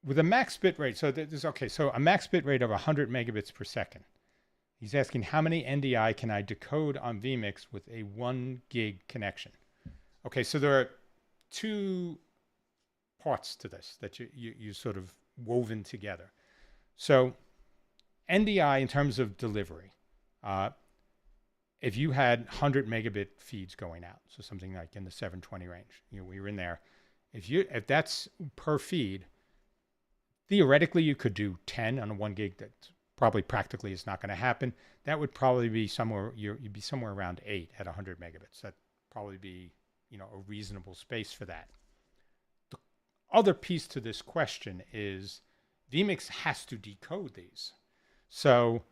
with a max bit rate, so a max bit rate of 100 megabits per second. He's asking how many NDI can I decode on vMix with a 1 gig connection? Okay, so there are two parts to this that you sort of woven together. So NDI in terms of delivery, if you had 100 megabit feeds going out, so something like in the 720 range, we were in there. If that's per feed, theoretically you could do 10 on a 1 gig. That probably practically is not going to happen. That would probably be somewhere, you'd be somewhere around 8 at 100 megabits. That'd probably be, a reasonable space for that. The other piece to this question is vMix has to decode these. So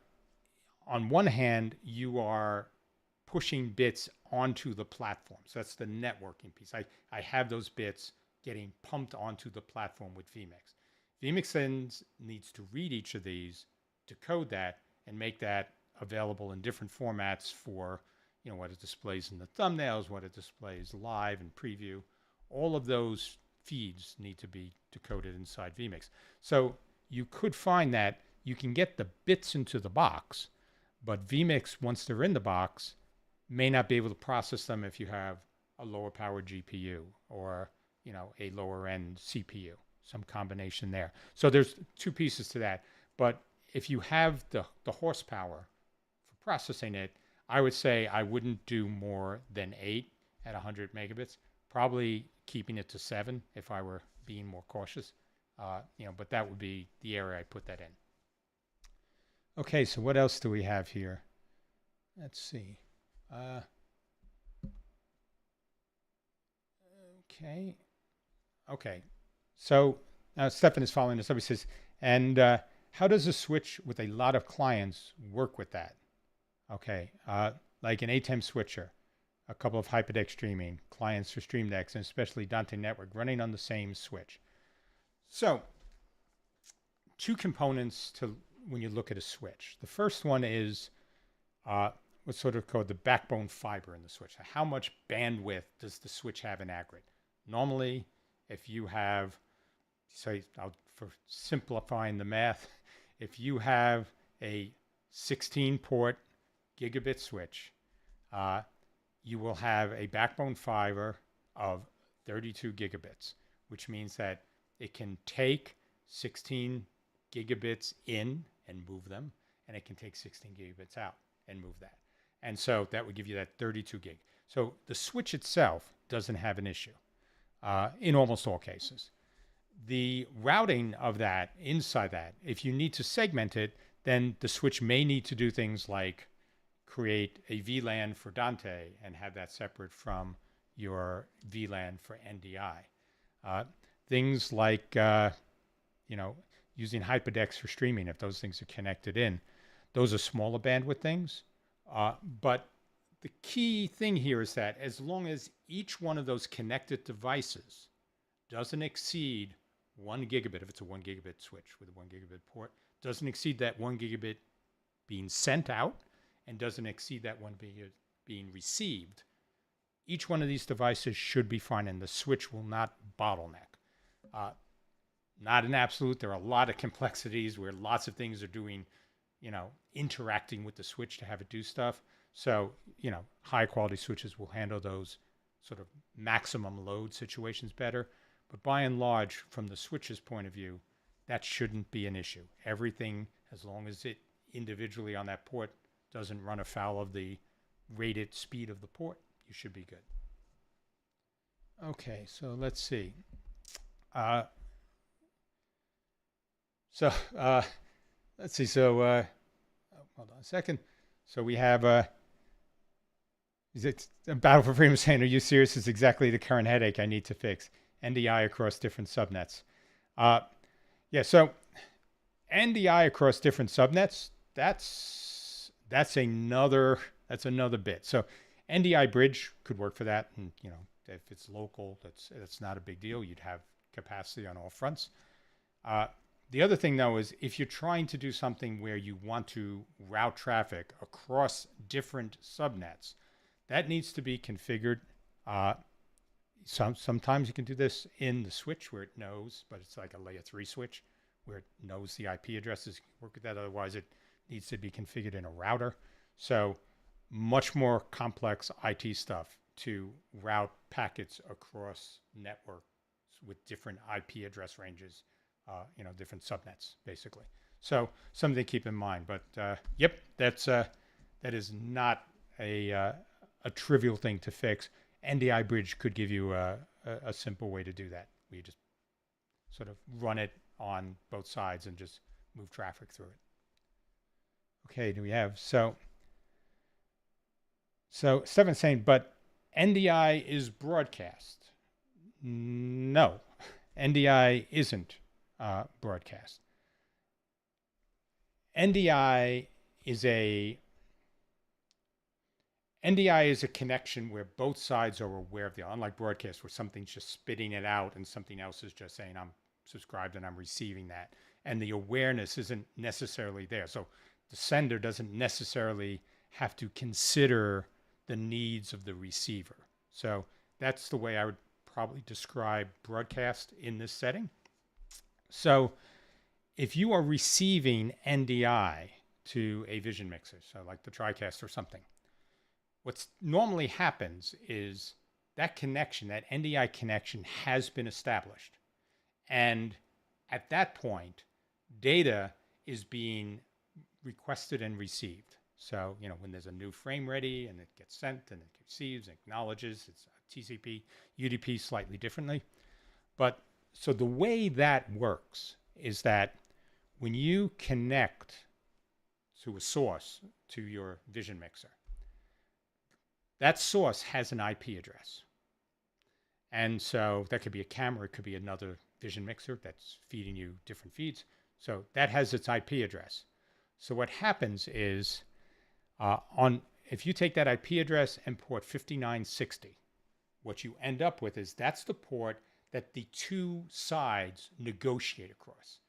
on one hand, you are pushing bits onto the platform. So that's the networking piece. I have those bits getting pumped onto the platform with vMix. vMix then needs to read each of these, decode that, and make that available in different formats for, what it displays in the thumbnails, what it displays live and preview. All of those feeds need to be decoded inside vMix. So you could find that you can get the bits into the box, but vMix, once they're in the box, may not be able to process them if you have a lower powered GPU or, a lower end CPU, some combination there. So there's two pieces to that. But if you have the horsepower for processing it, I would say I wouldn't do more than 8 at 100 megabits, probably keeping it to 7 if I were being more cautious. But that would be the area I put that in. Okay, so what else do we have here? Let's see. Okay. So now Stefan is following this up. He says, and how does a switch with a lot of clients work with that? Okay, like an ATEM switcher, a couple of hyperdeck streaming, clients for Stream Decks, and especially Dante Network running on the same switch. So two components to when you look at a switch. The first one is what's sort of called the backbone fiber in the switch. How much bandwidth does the switch have in aggregate? Normally, if you have, for simplifying the math, if you have a 16-port gigabit switch, you will have a backbone fiber of 32 gigabits, which means that it can take 16 gigabits in and move them, and it can take 16 gigabits out and move that. And so that would give you that 32 gig. So the switch itself doesn't have an issue in almost all cases. The routing of that, inside that, if you need to segment it, then the switch may need to do things like create a VLAN for Dante and have that separate from your VLAN for NDI. Things like, using hyperdecks for streaming, if those things are connected in. Those are smaller bandwidth things. But the key thing here is that as long as each one of those connected devices doesn't exceed 1 gigabit, if it's a 1 gigabit switch with a 1 gigabit port, doesn't exceed that 1 gigabit being sent out and doesn't exceed that 1 gigabit being received, each one of these devices should be fine, and the switch will not bottleneck. Not an absolute. There are a lot of complexities where lots of things are doing, interacting with the switch to have it do stuff. So, high quality switches will handle those sort of maximum load situations better. But by and large, from the switch's point of view, that shouldn't be an issue. Everything, as long as it individually on that port doesn't run afoul of the rated speed of the port, you should be good. Okay, so let's see. Let's see. So, hold on a second. So we have is it a Battle for Freedom saying, "Are you serious? It's exactly the current headache I need to fix." NDI across different subnets. Yeah. So NDI across different subnets. That's another bit. So NDI bridge could work for that, and if it's local, that's not a big deal. You'd have capacity on all fronts. The other thing, though, is if you're trying to do something where you want to route traffic across different subnets, that needs to be configured. Sometimes you can do this in the switch where it knows, but it's like a layer 3 switch where it knows the IP addresses. Work with that. Otherwise, it needs to be configured in a router. So much more complex IT stuff to route packets across networks with different IP address ranges. Different subnets, basically. So something to keep in mind. But yep, that is not a trivial thing to fix. NDI bridge could give you a simple way to do that. We just sort of run it on both sides and just move traffic through it. Okay, do we have so Stefan's saying, but NDI is broadcast. No, NDI isn't. Broadcast. NDI is a connection where both sides are aware of the, unlike broadcast where something's just spitting it out and something else is just saying I'm subscribed and I'm receiving that, and the awareness isn't necessarily there. So the sender doesn't necessarily have to consider the needs of the receiver. So that's the way I would probably describe broadcast in this setting. So if you are receiving NDI to a vision mixer, so like the TriCast or something, what normally happens is that connection, that NDI connection has been established. And at that point, data is being requested and received. So, when there's a new frame ready and it gets sent and it receives and acknowledges, it's TCP, UDP slightly differently. But so the way that works is that when you connect to a source to your vision mixer, that source has an IP address. And so that could be a camera, it could be another vision mixer that's feeding you different feeds. So that has its IP address. So what happens is if you take that IP address and port 5960, what you end up with is that's the port that the two sides negotiate across.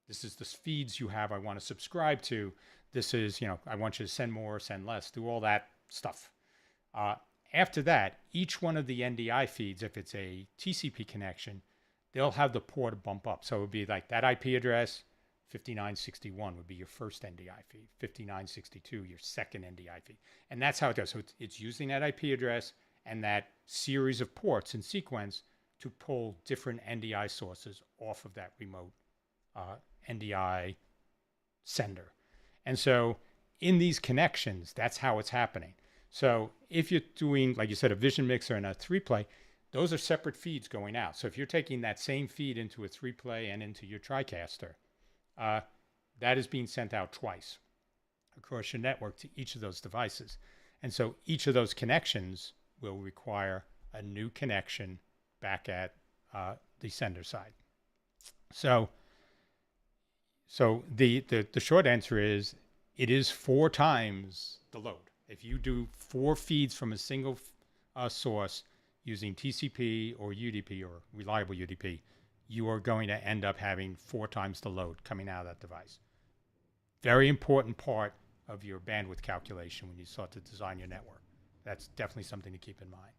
This is the feeds you have I want to subscribe to. This is, I want you to send more, send less, do all that stuff. After that, each one of the NDI feeds, if it's a TCP connection, they'll have the port bump up. So it would be like that IP address, 5961 would be your first NDI feed, 5962, your second NDI feed. And that's how it goes. So it's using that IP address and that series of ports in sequence to pull different NDI sources off of that remote NDI sender. And so in these connections, that's how it's happening. So if you're doing, like you said, a vision mixer and a 3-play, those are separate feeds going out. So if you're taking that same feed into a 3-play and into your TriCaster, that is being sent out twice across your network to each of those devices. And so each of those connections will require a new connection back at the sender side. So the short answer is it is 4 times the load. If you do 4 feeds from a single source using TCP or UDP or reliable UDP, you are going to end up having 4 times the load coming out of that device. Very important part of your bandwidth calculation when you start to design your network. That's definitely something to keep in mind.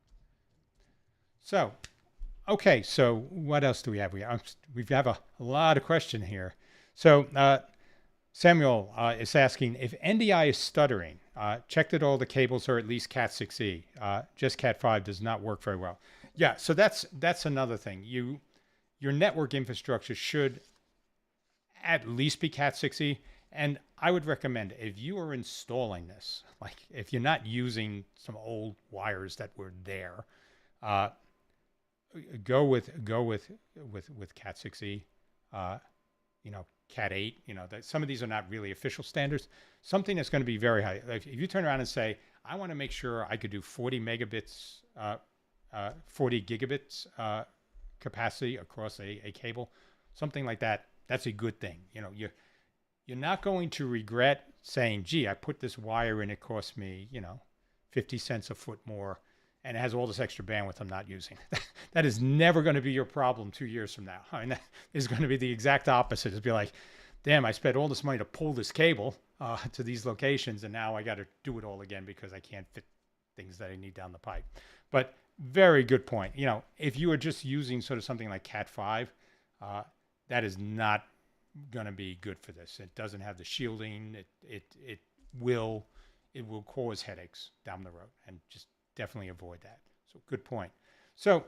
So, okay, so what else do we have? We have a lot of questions here. So Samuel is asking, if NDI is stuttering, check that all the cables are at least Cat6e. Just Cat5 does not work very well. Yeah, so that's another thing. Your network infrastructure should at least be Cat6e. And I would recommend, if you are installing this, like if you're not using some old wires that were there, go with Cat6e, Cat 8. Some of these are not really official standards. Something that's going to be very high. If you turn around and say, I want to make sure I could do 40 megabits, 40 gigabits capacity across a cable, something like that, that's a good thing. You're not going to regret saying, gee, I put this wire in, it cost me, 50 cents a foot more, and it has all this extra bandwidth I'm not using. That is never going to be your problem 2 years from now. I mean, that is going to be the exact opposite. It'll be like, damn, I spent all this money to pull this cable to these locations, and now I got to do it all again because I can't fit things that I need down the pipe. But very good point. If you are just using sort of something like Cat5, that is not going to be good for this. It doesn't have the shielding. It will cause headaches down the road, and just definitely avoid that. So good point. So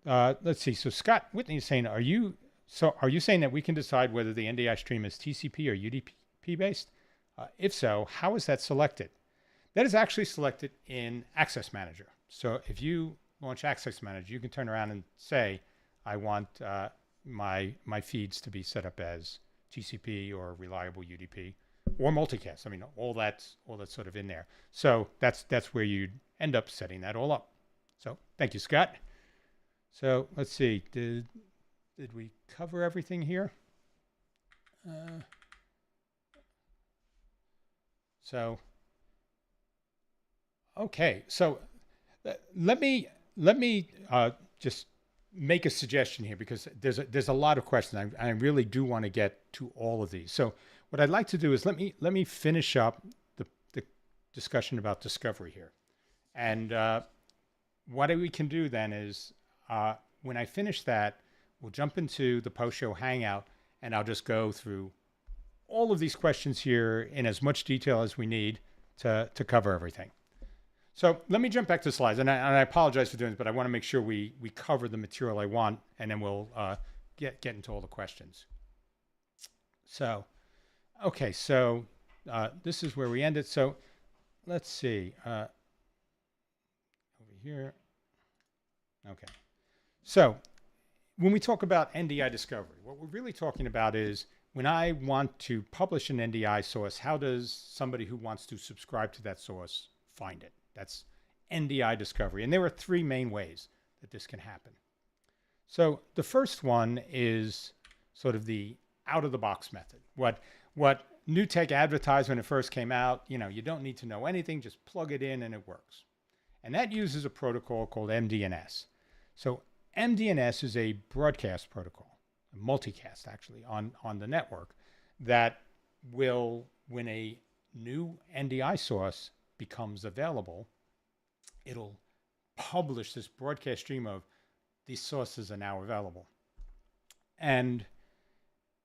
let's see. So Scott Whitney is saying, are you saying that we can decide whether the NDI stream is TCP or UDP based? If so, how is that selected? That is actually selected in Access Manager. So if you launch Access Manager, you can turn around and say, I want my feeds to be set up as TCP or reliable UDP or multicast. I mean, all that's sort of in there. So that's where you'd end up setting that all up. So thank you, Scott. So let's see, did we cover everything here? Okay, so let me just make a suggestion here, because there's a lot of questions. I really do want to get to all of these. So what I'd like to do is let me finish up the discussion about discovery here. And what we can do then is when I finish that, we'll jump into the post-show hangout, and I'll just go through all of these questions here in as much detail as we need to cover everything. So let me jump back to the slides, and I apologize for doing this, but I want to make sure we cover the material I want, and then we'll get into all the questions. So, okay, so this is where we ended. So let's see, over here. Okay, so when we talk about NDI discovery, what we're really talking about is when I want to publish an NDI source, how does somebody who wants to subscribe to that source find it? That's NDI discovery. And there are three main ways that this can happen. So the first one is sort of the out-of-the-box method. What NewTek advertised when it first came out, you don't need to know anything, just plug it in and it works. And that uses a protocol called MDNS. So MDNS is a broadcast protocol, a multicast actually, on the network that will, when a new NDI source becomes available, it'll publish this broadcast stream of these sources are now available. And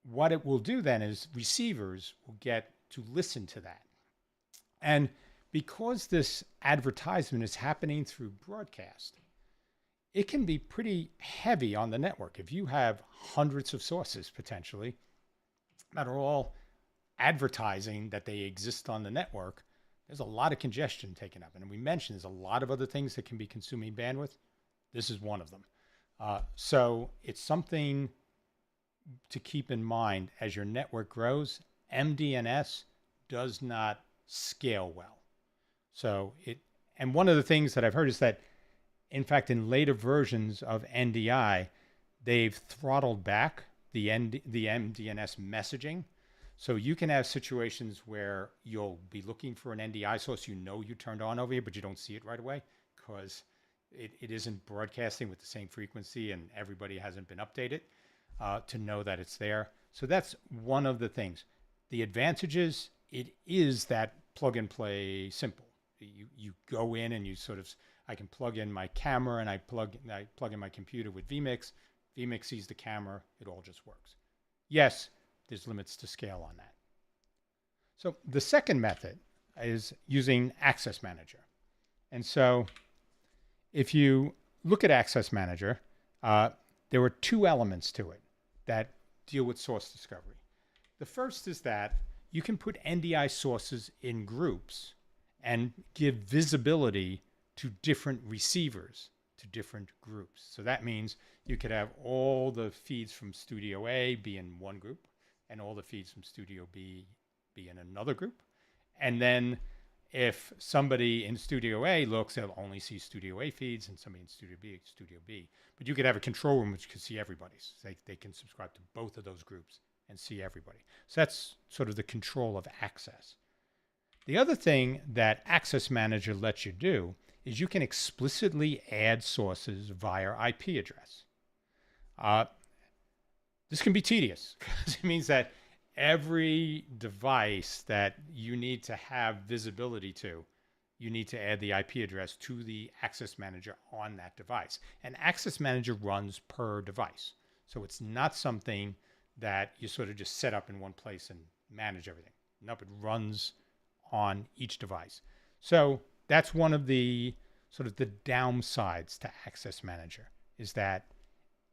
what it will do then is receivers will get to listen to that. And because this advertisement is happening through broadcast, it can be pretty heavy on the network. If you have hundreds of sources potentially that are all advertising that they exist on the network, there's a lot of congestion taken up. And we mentioned there's a lot of other things that can be consuming bandwidth. This is one of them. So it's something to keep in mind as your network grows. MDNS does not scale well. So and one of the things that I've heard is that, in fact, in later versions of NDI, they've throttled back the MDNS messaging. So you can have situations where you'll be looking for an NDI source you turned on over here, but you don't see it right away because it isn't broadcasting with the same frequency and everybody hasn't been updated to know that it's there. So that's one of the things. The advantages, it is that plug and play simple. You go in and you sort of, I can plug in my camera and I plug in my computer with vMix. vMix sees the camera, it all just works. Yes, there's limits to scale on that. So the second method is using Access Manager. And so if you look at Access Manager, there are two elements to it that deal with source discovery. The first is that you can put NDI sources in groups and give visibility to different receivers, to different groups. So that means you could have all the feeds from Studio A be in one group and all the feeds from Studio B be in another group. And then if somebody in Studio A looks, they'll only see Studio A feeds, and somebody in Studio B. But you could have a control room which could see everybody's. So they can subscribe to both of those groups and see everybody. So that's sort of the control of access. The other thing that Access Manager lets you do is you can explicitly add sources via IP address. This can be tedious because it means that every device that you need to have visibility to, you need to add the IP address to the Access Manager on that device. And Access Manager runs per device. So it's not something that you sort of just set up in one place and manage everything. Nope, it runs on each device. So that's one of the sort of the downsides to Access Manager, is that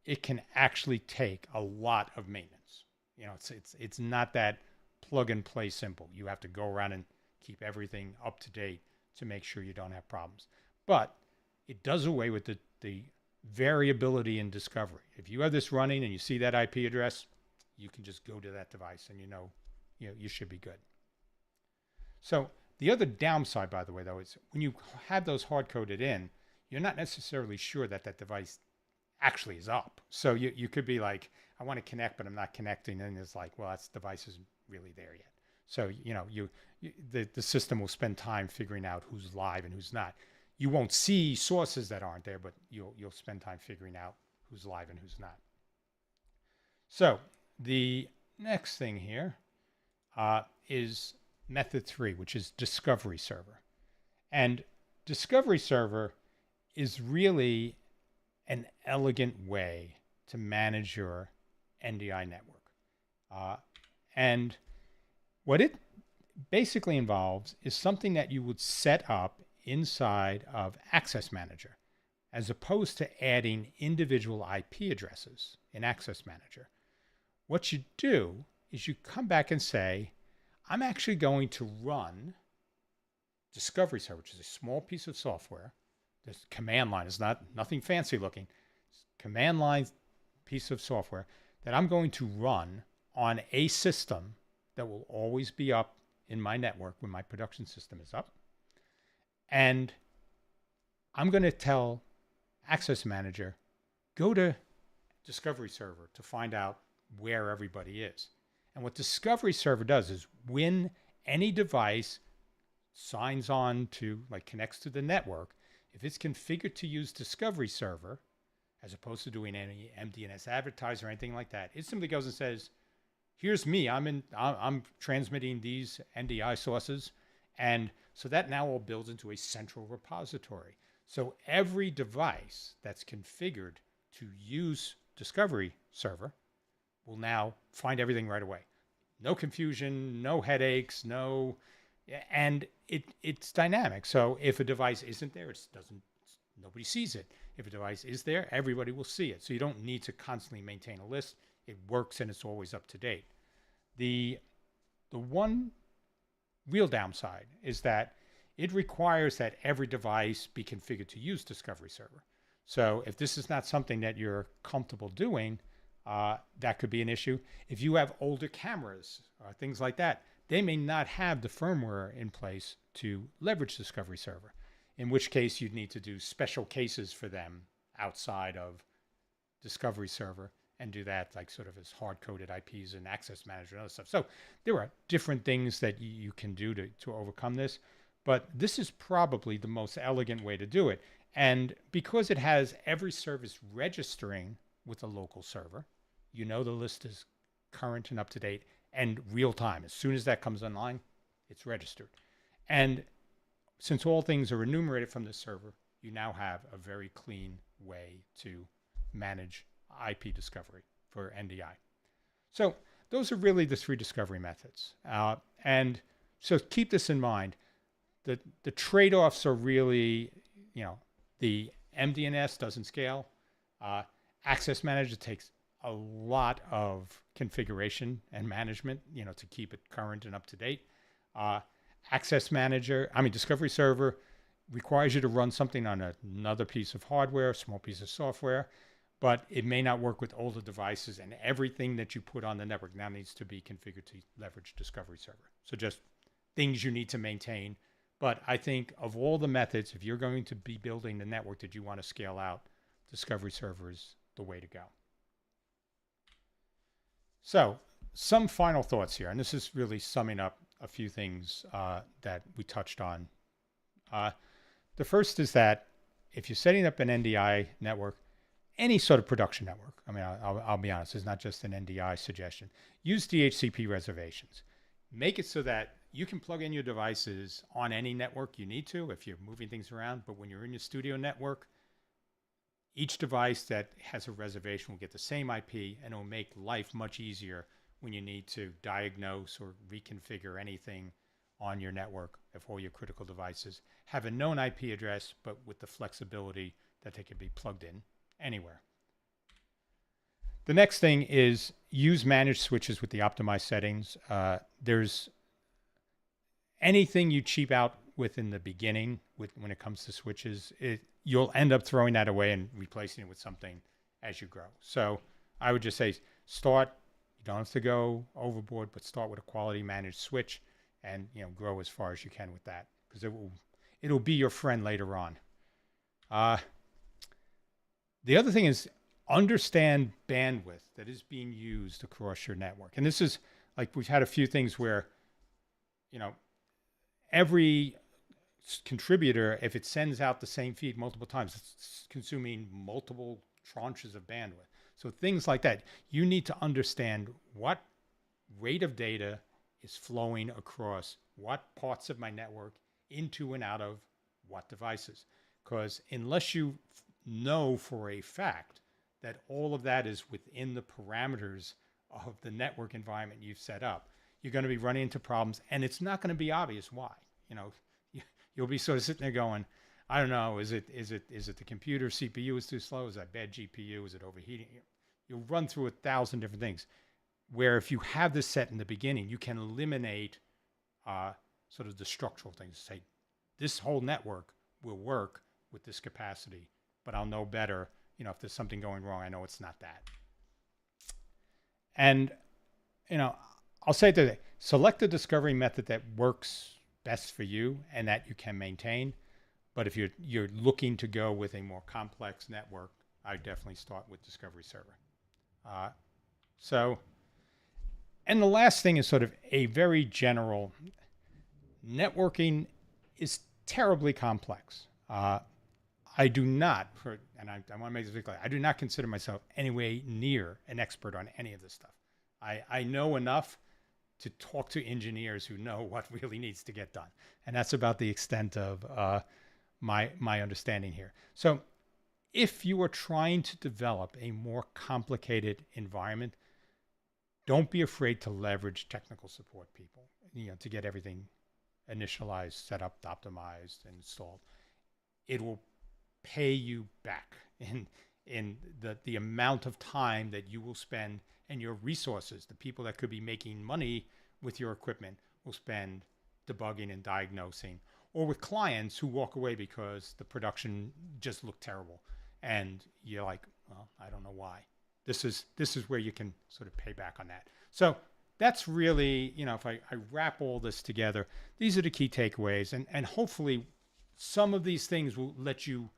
it can actually take a lot of maintenance. You know, it's not that plug and play simple. You have to go around and keep everything up to date to make sure you don't have problems. But it does away with the variability in discovery. If you have this running and you see that IP address, you can just go to that device and you know you should be good. So the other downside, by the way, though, is when you have those hard-coded in, you're not necessarily sure that that device actually is up. So you could be like, I want to connect, but I'm not connecting. And it's like, well, that device isn't really there yet. So, the system will spend time figuring out who's live and who's not. You won't see sources that aren't there, but you'll spend time figuring out who's live and who's not. So the next thing here is method 3, which is Discovery Server. And Discovery Server is really an elegant way to manage your NDI network. And what it basically involves is something that you would set up inside of Access Manager, as opposed to adding individual IP addresses in Access Manager. What you do is you come back and say, I'm actually going to run Discovery Server, which is a small piece of software. This command line is nothing fancy looking. It's command line piece of software that I'm going to run on a system that will always be up in my network when my production system is up. And I'm going to tell Access Manager, go to Discovery Server to find out where everybody is. And what Discovery Server does is when any device signs on to, like, connects to the network, if it's configured to use Discovery Server, as opposed to doing any MDNS advertiser or anything like that, it simply goes and says, here's me, I'm transmitting these NDI sources. And so that now all builds into a central repository. So every device that's configured to use Discovery Server will now find everything right away. No confusion, no headaches, and it's dynamic. So if a device isn't there, nobody sees it. If a device is there, everybody will see it. So you don't need to constantly maintain a list. It works and it's always up to date. The one real downside is that it requires that every device be configured to use Discovery Server. So if this is not something that you're comfortable doing, that could be an issue. If you have older cameras or things like that, they may not have the firmware in place to leverage Discovery Server, in which case you'd need to do special cases for them outside of Discovery Server and do that like sort of as hard-coded IPs and Access Manager and other stuff. So there are different things that you can do to overcome this, but this is probably the most elegant way to do it. And because it has every service registering with a local server, the list is current and up to date and real time. As soon as that comes online, it's registered. And since all things are enumerated from the server, you now have a very clean way to manage IP discovery for NDI. So those are really the 3 discovery methods. And so keep this in mind. The trade-offs are really, the MDNS doesn't scale. Access Manager takes a lot of configuration and management, to keep it current and up to date. Discovery Server requires you to run something on another piece of hardware, a small piece of software, but it may not work with older devices, and everything that you put on the network now needs to be configured to leverage Discovery Server. So just things you need to maintain. But I think of all the methods, if you're going to be building the network that you want to scale out, Discovery Server is the way to go. So some final thoughts here, and this is really summing up a few things that we touched on. The first is that if you're setting up an NDI network, any sort of production network, I'll be honest, it's not just an NDI suggestion. Use DHCP reservations. Make it so that you can plug in your devices on any network you need to if you're moving things around, but when you're in your studio network, each device that has a reservation will get the same IP, and it will make life much easier when you need to diagnose or reconfigure anything on your network if all your critical devices have a known IP address, but with the flexibility that they can be plugged in anywhere. The next thing is use managed switches with the optimized settings. There's anything you cheap out with in the beginning when it comes to switches, you'll end up throwing that away and replacing it with something as you grow. So I would just say start. You don't have to go overboard, but start with a quality managed switch and grow as far as you can with that, because it'll be your friend later on. The other thing is understand bandwidth that is being used across your network. And this is like, we've had a few things where, every contributor, if it sends out the same feed multiple times, it's consuming multiple tranches of bandwidth. So things like that, you need to understand what rate of data is flowing across what parts of my network into and out of what devices. Because unless you know for a fact that all of that is within the parameters of the network environment you've set up, you're going to be running into problems, and it's not going to be obvious why. You'll be sort of sitting there going, I don't know, is it the computer CPU is too slow? Is that bad GPU? Is it overheating? You'll run through 1,000 different things, where if you have this set in the beginning, you can eliminate sort of the structural things. Say, this whole network will work with this capacity, but I'll know better, if there's something going wrong, I know it's not that. And, I'll say today, select the discovery method that works best for you and that you can maintain. But if you're looking to go with a more complex network, I definitely start with Discovery Server. And the last thing is sort of a very general, networking is terribly complex. I do not, and I want to make this very clear, I do not consider myself anyway near an expert on any of this stuff. I know enough to talk to engineers who know what really needs to get done. And that's about the extent of my understanding here. So if you are trying to develop a more complicated environment, don't be afraid to leverage technical support people, to get everything initialized, set up, optimized, and installed. It will pay you back in the amount of time that you will spend, and your resources. The people that could be making money with your equipment will spend debugging and diagnosing, or with clients who walk away because the production just looked terrible. And you're like, well, I don't know why. This is where you can sort of pay back on that. So that's really, if I wrap all this together, these are the key takeaways. And hopefully some of these things will let you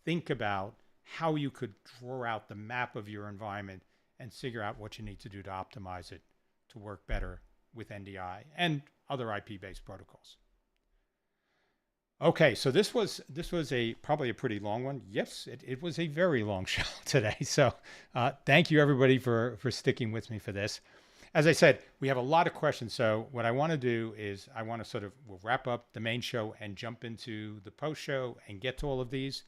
think about how you could draw out the map of your environment and figure out what you need to do to optimize it to work better with NDI and other IP-based protocols. Okay, so this was probably a pretty long one. Yes, it was a very long show today. So thank you everybody for sticking with me for this. as I said, we have a lot of questions. So what I want to do is I want to we'll wrap up the main show and jump into the post show and get to all of these.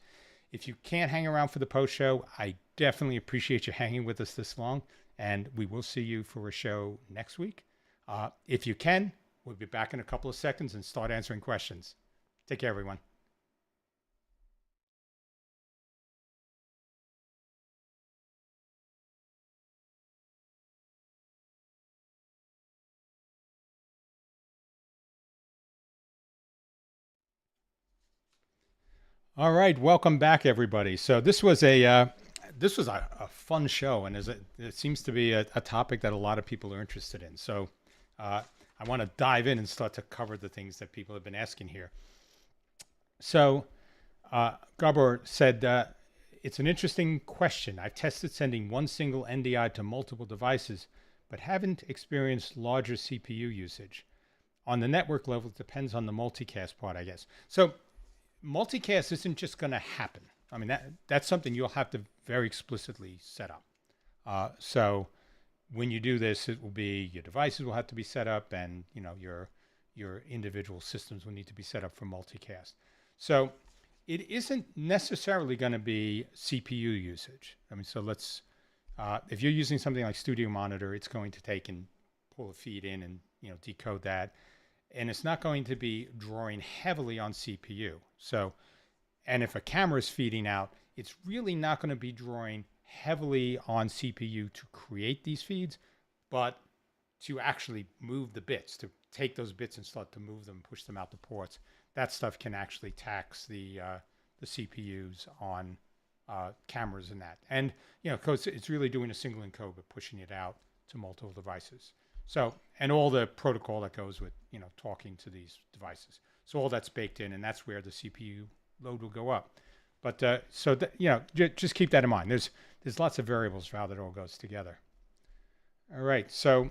If you can't hang around for the post show, I definitely appreciate you hanging with us this long, and we will see you for a show next week. If you can, we'll be back in a couple of seconds and start answering questions. Take care, everyone. All right, welcome back, everybody. So this was a fun show, and it seems to be a topic that a lot of people are interested in. So I want to dive in and start to cover the things that people have been asking here. So Gabor said, it's an interesting question. I've tested sending one single NDI to multiple devices, but haven't experienced larger CPU usage. On the network level, it depends on the multicast part, I guess. So multicast isn't just going to happen. I mean, that's something you'll have to very explicitly set up. So when you do this, it will be your devices will have to be set up, and your individual systems will need to be set up for multicast. So it isn't necessarily going to be CPU usage. I mean, so let's if you're using something like Studio Monitor, it's going to take and pull a feed in and decode that. And it's not going to be drawing heavily on CPU. So, and if a camera is feeding out, it's really not going to be drawing heavily on CPU to create these feeds, but to actually move the bits, to take those bits and start to move them, push them out the ports. That stuff can actually tax the CPUs on cameras and that. And, because it's really doing a single encode, but pushing it out to multiple devices. So, and all the protocol that goes with, talking to these devices. So all that's baked in, and that's where the CPU load will go up. But just keep that in mind. There's lots of variables for how that all goes together. All right. So,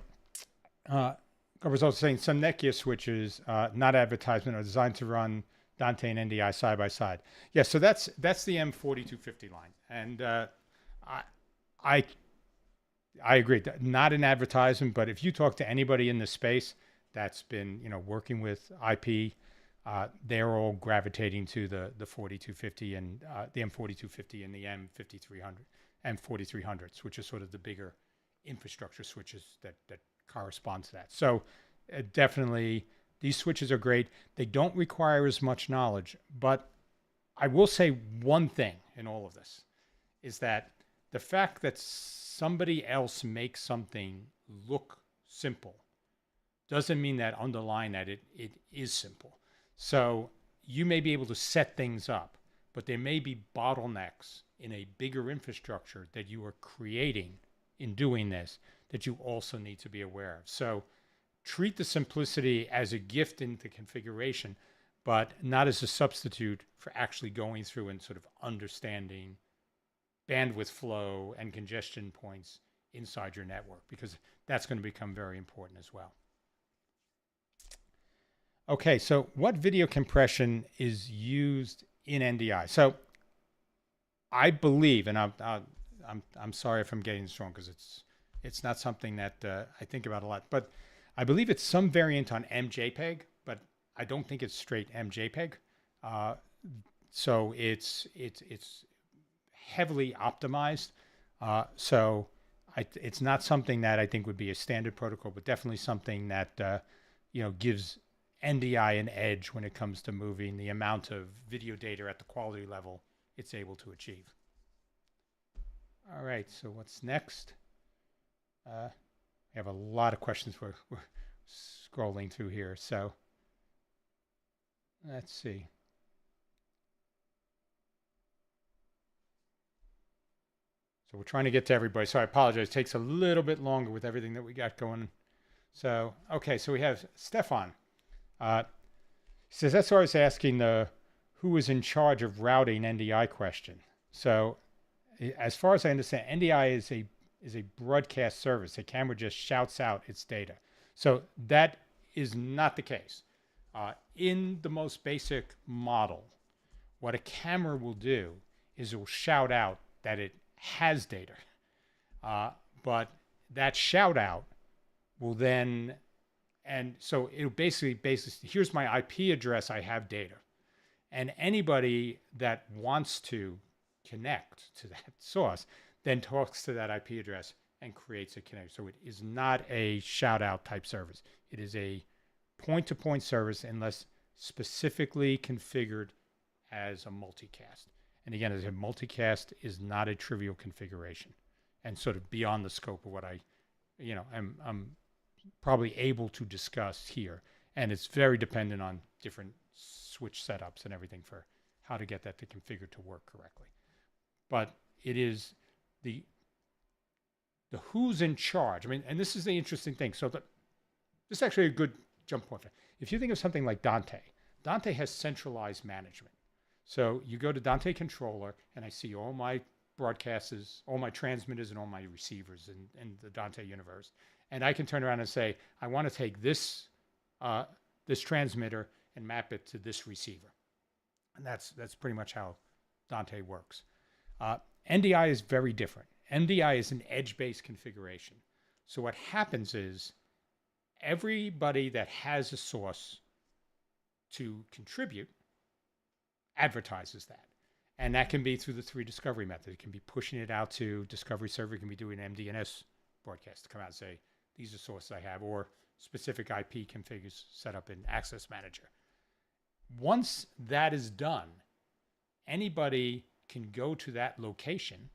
I was also saying some Netgear switches, not advertisement, are designed to run Dante and NDI side by side. Yeah. So that's the M4250 line, and I agree. Not an advertisement, but if you talk to anybody in the space that's been, working with IP, they're all gravitating to the 4250 and the M4250 and the M4300s, which is sort of the bigger infrastructure switches that correspond to that. So definitely, these switches are great. They don't require as much knowledge, but I will say one thing in all of this is that the fact that somebody else makes something look simple doesn't mean that underlying that it is simple. So you may be able to set things up, but there may be bottlenecks in a bigger infrastructure that you are creating in doing this that you also need to be aware of. So treat the simplicity as a gift into configuration, but not as a substitute for actually going through and sort of understanding bandwidth flow and congestion points inside your network, because that's going to become very important as well. Okay, so what video compression is used in NDI? So I believe, and I'm sorry if I'm getting this wrong, because it's not something that I think about a lot, but I believe it's some variant on MJPEG, but I don't think it's straight MJPEG. So it's heavily optimized. So it's not something that I think would be a standard protocol, but definitely something that gives NDI an edge when it comes to moving the amount of video data at the quality level it's able to achieve. All right, so what's next? We have a lot of questions we're scrolling through here. So let's see. So we're trying to get to everybody. So I apologize. It takes a little bit longer with everything that we got going. So, okay, so we have Stefan. He says, that's what I was asking who is in charge of routing NDI question. So as far as I understand, NDI is a broadcast service. The camera just shouts out its data. So that is not the case. In the most basic model, what a camera will do is it will shout out that it has data. But that shout out will then, and so it'll basically, here's my IP address, I have data. And anybody that wants to connect to that source then talks to that IP address and creates a connection. So it is not a shout out type service. It is a point-to-point service unless specifically configured as a multicast. And again, as a multicast is not a trivial configuration and sort of beyond the scope of what I'm probably able to discuss here. And it's very dependent on different switch setups and everything for how to get that to configure to work correctly. But it is the who's in charge. I mean, and this is the interesting thing. So this is actually a good jump point. If you think of something like Dante has centralized management. So you go to Dante controller and I see all my broadcasters, all my transmitters and all my receivers in the Dante universe. And I can turn around and say, I want to take this transmitter and map it to this receiver. And that's pretty much how Dante works. NDI is very different. NDI is an edge-based configuration. So what happens is everybody that has a source to contribute advertises that. And that can be through the 3 discovery method. It can be pushing it out to discovery server. It can be doing an MDNS broadcast to come out and say, these are sources I have, or specific IP configures set up in Access Manager. Once that is done, anybody can go to that location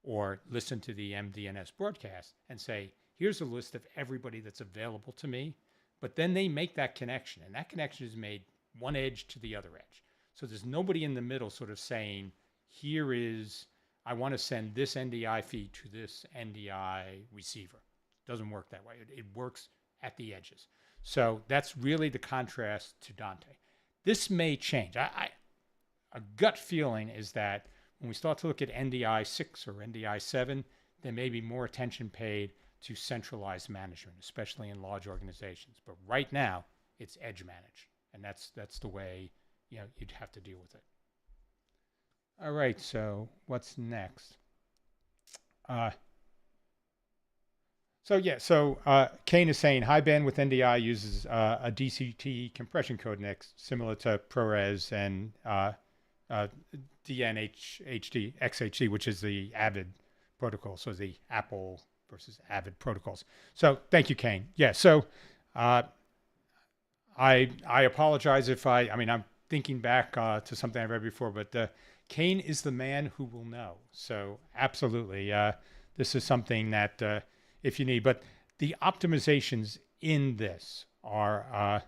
or listen to the MDNS broadcast and say, here's a list of everybody that's available to me. But then they make that connection, and that connection is made one edge to the other edge. So there's nobody in the middle sort of saying, here is, I want to send this NDI feed to this NDI receiver. It doesn't work that way. It works at the edges. So that's really the contrast to Dante. This may change. A gut feeling is that when we start to look at NDI 6 or NDI 7, there may be more attention paid to centralized management, especially in large organizations. But right now, it's edge managed, and that's the way you'd have to deal with it. All right, so what's next? Kane is saying high bandwidth NDI uses a DCT compression codec similar to ProRes and DNHD XHD, which is the Avid protocol. So the Apple versus Avid protocols. So thank you, Kane. Yeah. So I apologize if I'm thinking back to something I've read before, but Kane is the man who will know. So absolutely, this is something that if you need, but the optimizations in this are,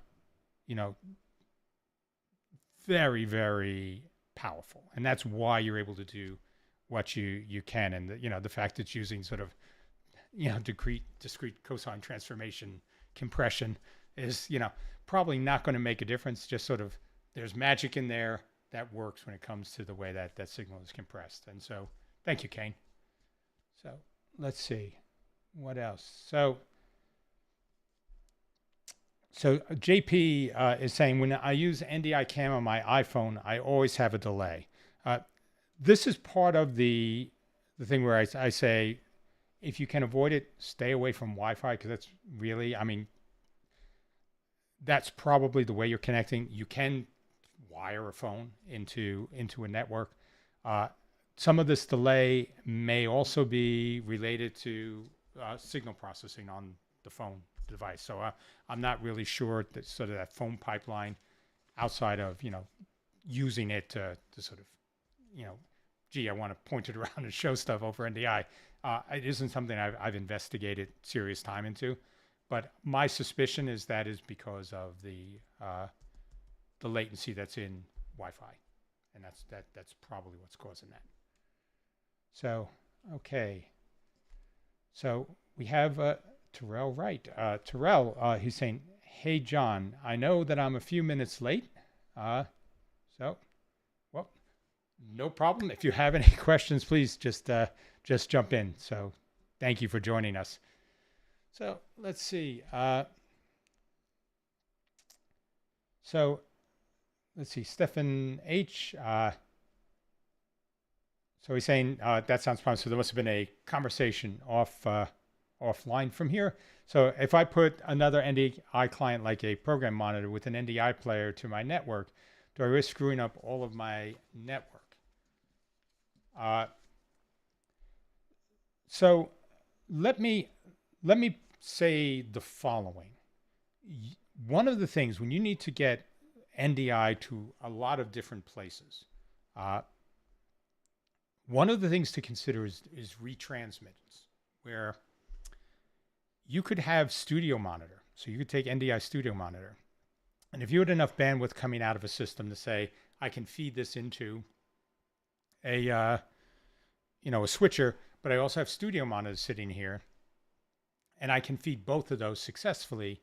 very, very powerful. And that's why you're able to do what you can. And the fact it's using sort of, discrete cosine transformation compression is, probably not going to make a difference. Just sort of, there's magic in there that works when it comes to the way that signal is compressed. And so thank you, Kane. So let's see what else. So JP is saying, when I use NDI cam on my iPhone, I always have a delay. This is part of the thing where I say, if you can avoid it, stay away from Wi-Fi, because that's really, that's probably the way you're connecting. You can wire a phone into a network. Some of this delay may also be related to signal processing on the phone device. So I'm not really sure that sort of that phone pipeline outside of, using it to sort of, I want to point it around and show stuff over NDI. It isn't something I've investigated serious time into, but my suspicion is that is because of the latency that's in Wi-Fi, and that's probably what's causing that. So, okay. So we have Terrell Wright. Terrell, he's saying, hey, John, I know that I'm a few minutes late. No problem. If you have any questions, please just jump in. So thank you for joining us. So let's see. Stephen H. So he's saying that sounds promising. So there must have been a conversation off offline from here. So if I put another NDI client like a program monitor with an NDI player to my network, do I risk screwing up all of my network? So let me say the following. One of the things when you need to get NDI to a lot of different places, one of the things to consider is retransmittance, where you could have Studio Monitor. So you could take NDI Studio Monitor, and if you had enough bandwidth coming out of a system to say, I can feed this into a switcher, but I also have Studio Monitor sitting here, and I can feed both of those successfully,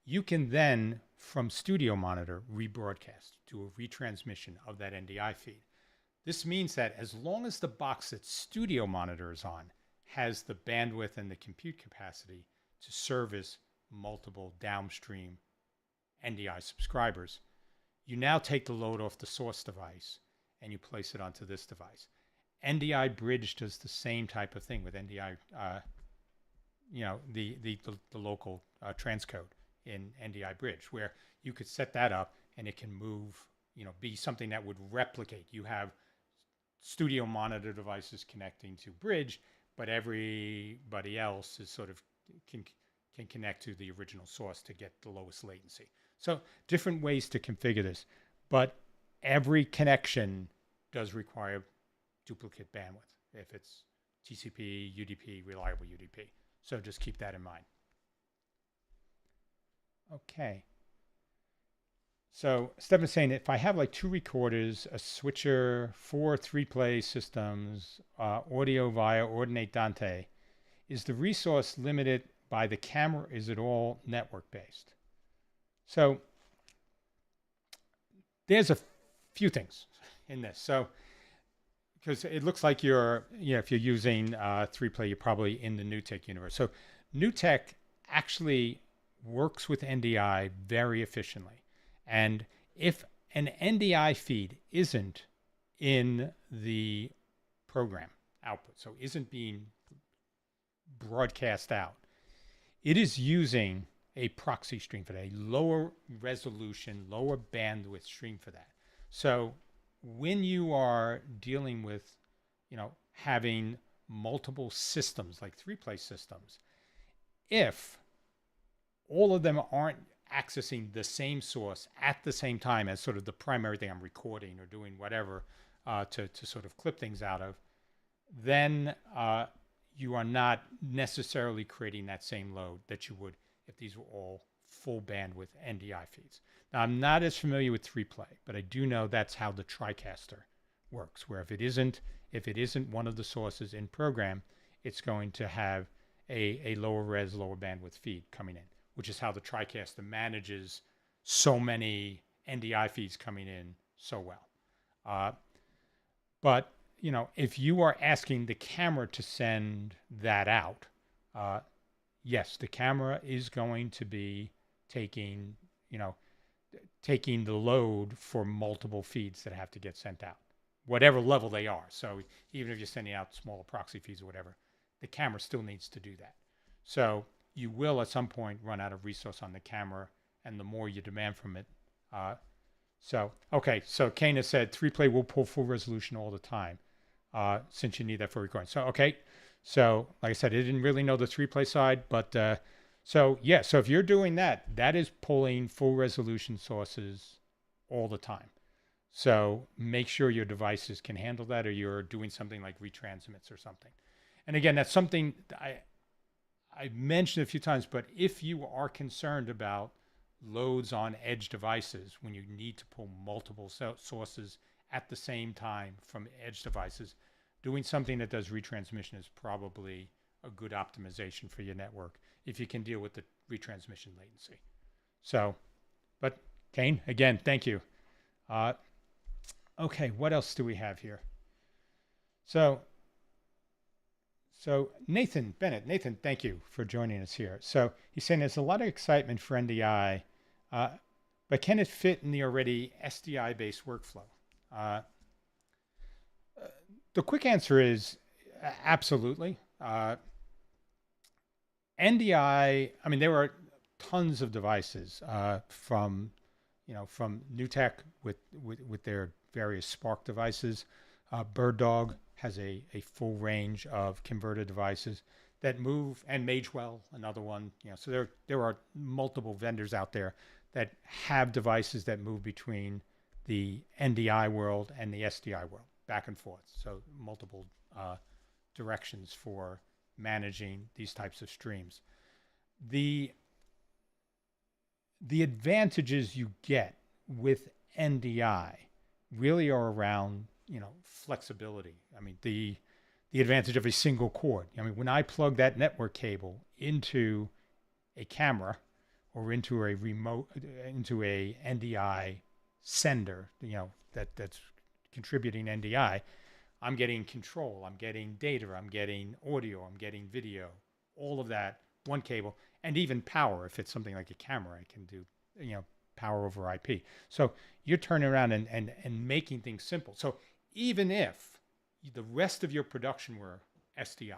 you can then, from Studio Monitor, rebroadcast, do a retransmission of that NDI feed. This means that as long as the box that Studio Monitor is on has the bandwidth and the compute capacity to service multiple downstream NDI subscribers, you now take the load off the source device and you place it onto this device. NDI Bridge does the same type of thing with NDI, the local transcode in NDI Bridge, where you could set that up and it can move, be something that would replicate. You have Studio Monitor devices connecting to Bridge, but everybody else is sort of can connect to the original source to get the lowest latency. So different ways to configure this, but every connection does require duplicate bandwidth if it's TCP, UDP, reliable UDP. So just keep that in mind. Okay. So Stefan's saying if I have like 2 recorders, a switcher, 4 3-play systems, audio via Ordinate Dante, is the resource limited by the camera? Is it all network based? So there's a few things in this. So because it looks like if you're using 3-play, you're probably in the NewTek universe. So NewTek actually works with NDI very efficiently. And if an NDI feed isn't in the program output, so isn't being broadcast out, it is using a proxy stream for that, a lower resolution, lower bandwidth stream for that. So when you are dealing with, having multiple systems like 3-play systems, if all of them aren't accessing the same source at the same time as sort of the primary thing I'm recording or doing whatever to sort of clip things out of, then you are not necessarily creating that same load that you would if these were all full bandwidth NDI feeds. Now, I'm not as familiar with 3-play, but I do know that's how the TriCaster works, where if it isn't one of the sources in program, it's going to have a lower res, lower bandwidth feed coming in, which is how the TriCaster manages so many NDI feeds coming in so well. But, if you are asking the camera to send that out, yes, the camera is going to be taking the load for multiple feeds that have to get sent out, whatever level they are. So even if you're sending out smaller proxy feeds or whatever, the camera still needs to do that. So you will at some point run out of resource on the camera, and the more you demand from it. So Kane has said 3-play will pull full resolution all the time, since you need that for recording. So, okay. So like I said, I didn't really know the 3-play side, but so if you're doing that, that is pulling full resolution sources all the time. So make sure your devices can handle that, or you're doing something like retransmits or something. And again, that's something I mentioned a few times, but if you are concerned about loads on edge devices when you need to pull multiple sources at the same time from edge devices, doing something that does retransmission is probably a good optimization for your network if you can deal with the retransmission latency. So, but Kane, again, thank you. Okay, what else do we have here? So Nathan Bennett, thank you for joining us here. So he's saying there's a lot of excitement for NDI, but can it fit in the already SDI-based workflow? The quick answer is absolutely. NDI, I mean, there were tons of devices from, from NewTek with their various Spark devices. BirdDog has a full range of converter devices that move, and Magewell, another one. So there are multiple vendors out there that have devices that move between the NDI world and the SDI world, back and forth. So multiple directions for managing these types of streams. The advantages you get with NDI really are around, flexibility. I mean, the advantage of a single cord. I mean, when I plug that network cable into a camera or into a NDI sender, that's contributing NDI, I'm getting control, I'm getting data, I'm getting audio, I'm getting video, all of that, one cable, and even power. If it's something like a camera, I can do, power over IP. So you're turning around and making things simple. So even if the rest of your production were SDI,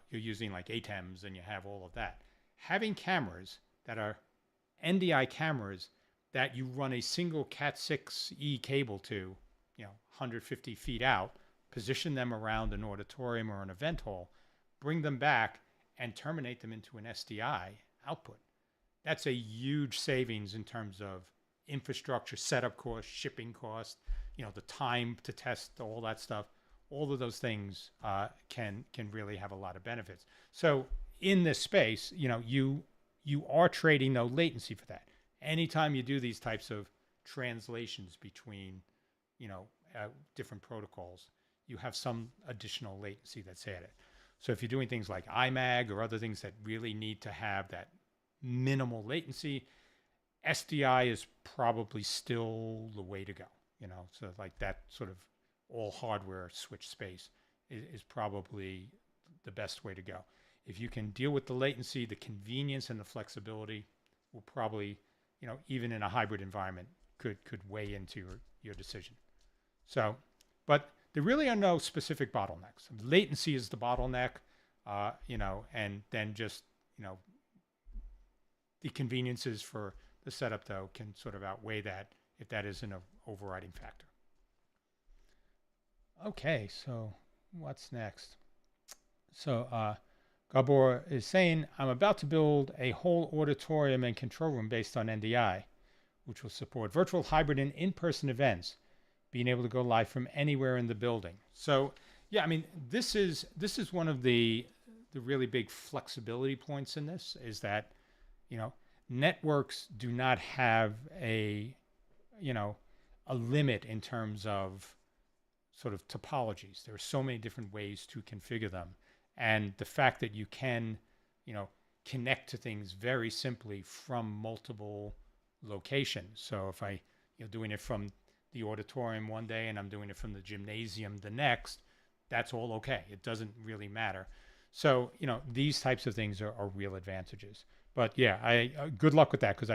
you're using like ATEMs and you have all of that, having cameras that are NDI cameras that you run a single Cat6e cable to, 150 feet out, position them around an auditorium or an event hall, bring them back and terminate them into an SDI output. That's a huge savings in terms of infrastructure, setup cost, shipping cost, the time to test, all that stuff. All of those things can really have a lot of benefits. So in this space, you are trading no latency for that. Anytime you do these types of translations between, different protocols, you have some additional latency that's added. So if you're doing things like IMAG or other things that really need to have that minimal latency, SDI is probably still the way to go. So like that sort of all hardware switch space is probably the best way to go. If you can deal with the latency, the convenience, and the flexibility, will probably, even in a hybrid environment, could weigh into your decision. So, but there really are no specific bottlenecks. Latency is the bottleneck, and then just, the conveniences for the setup, though, can sort of outweigh that if that isn't an overriding factor. Okay, so what's next? So Gabor is saying, I'm about to build a whole auditorium and control room based on NDI, which will support virtual, hybrid, and in-person events, being able to go live from anywhere in the building. So yeah, I mean, this is one of the really big flexibility points in this, is that, networks do not have a limit in terms of sort of topologies. There are so many different ways to configure them. And the fact that you can, connect to things very simply from multiple locations. So if I, doing it from the auditorium one day and I'm doing it from the gymnasium the next, that's all okay. It doesn't really matter. So, these types of things are real advantages. But yeah, I good luck with that, because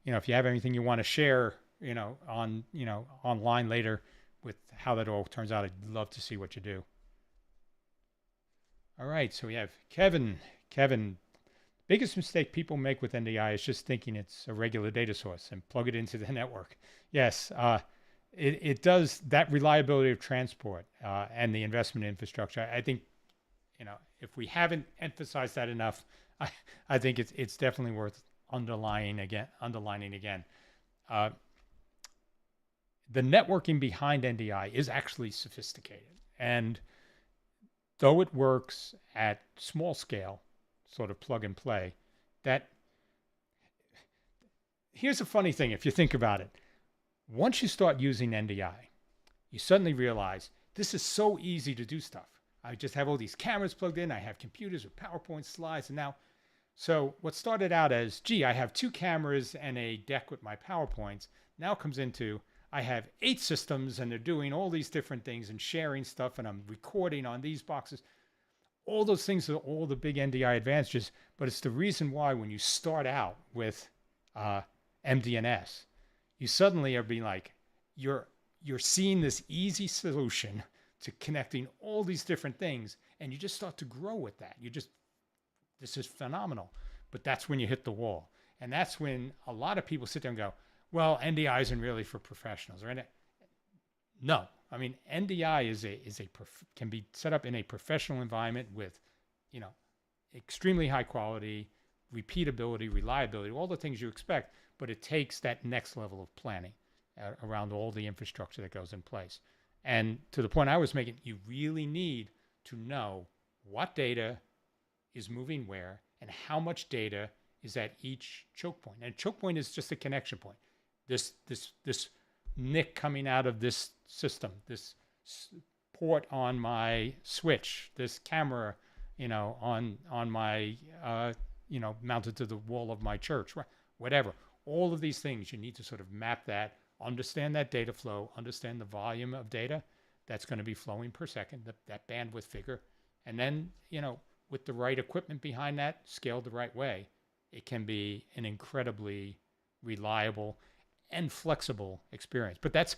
if you have anything you want to share, online later with how that all turns out, I'd love to see what you do. All right, so we have Kevin. Kevin, biggest mistake people make with NDI is just thinking it's a regular data source and plug it into the network. Yes, it does that reliability of transport and the investment in infrastructure. I think, if we haven't emphasized that enough, I think it's definitely worth underlining again. The networking behind NDI is actually sophisticated, and though it works at small scale, sort of plug and play, here's a funny thing if you think about it. Once you start using NDI, you suddenly realize this is so easy to do stuff. I just have all these cameras plugged in. I have computers with PowerPoint slides. And now, so what started out as, gee, I have 2 cameras and a deck with my PowerPoints, now comes into, I have 8 systems and they're doing all these different things and sharing stuff, and I'm recording on these boxes. All those things are all the big NDI advantages, but it's the reason why when you start out with MDNS, you suddenly are being like, you're seeing this easy solution to connecting all these different things, and you just start to grow with that. this is phenomenal. But that's when you hit the wall. And that's when a lot of people sit there and go, well, NDI isn't really for professionals, right? No, I mean, NDI can be set up in a professional environment with, extremely high quality, repeatability, reliability, all the things you expect, but it takes that next level of planning around all the infrastructure that goes in place. And to the point I was making, you really need to know what data is moving where and how much data is at each choke point. And a choke point is just a connection point. This NIC coming out of this system, this port on my switch, this camera, on my, mounted to the wall of my church, whatever. All of these things, you need to sort of map that, understand that data flow, understand the volume of data that's going to be flowing per second, that bandwidth figure. And then, with the right equipment behind that, scaled the right way, it can be an incredibly reliable and flexible experience. But that's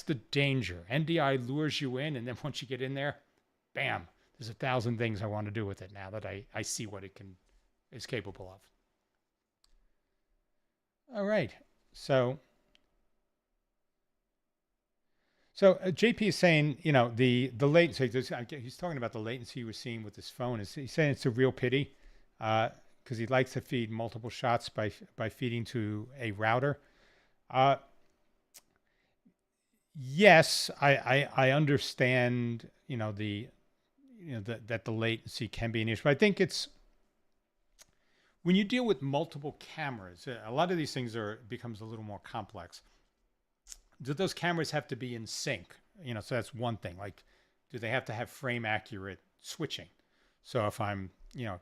the danger. NDI lures you in, and then once you get in there, bam, there's 1,000 things I want to do with it now that I see what it is capable of. All right, so JP is saying, the latency. He's talking about the latency we're seeing with this phone. He's saying it's a real pity because he likes to feed multiple shots by feeding to a router. Yes, I understand, that the latency can be an issue. But I think it's when you deal with multiple cameras, a lot of these things becomes a little more complex. Do those cameras have to be in sync? So that's one thing. Like, do they have to have frame accurate switching? So if I'm,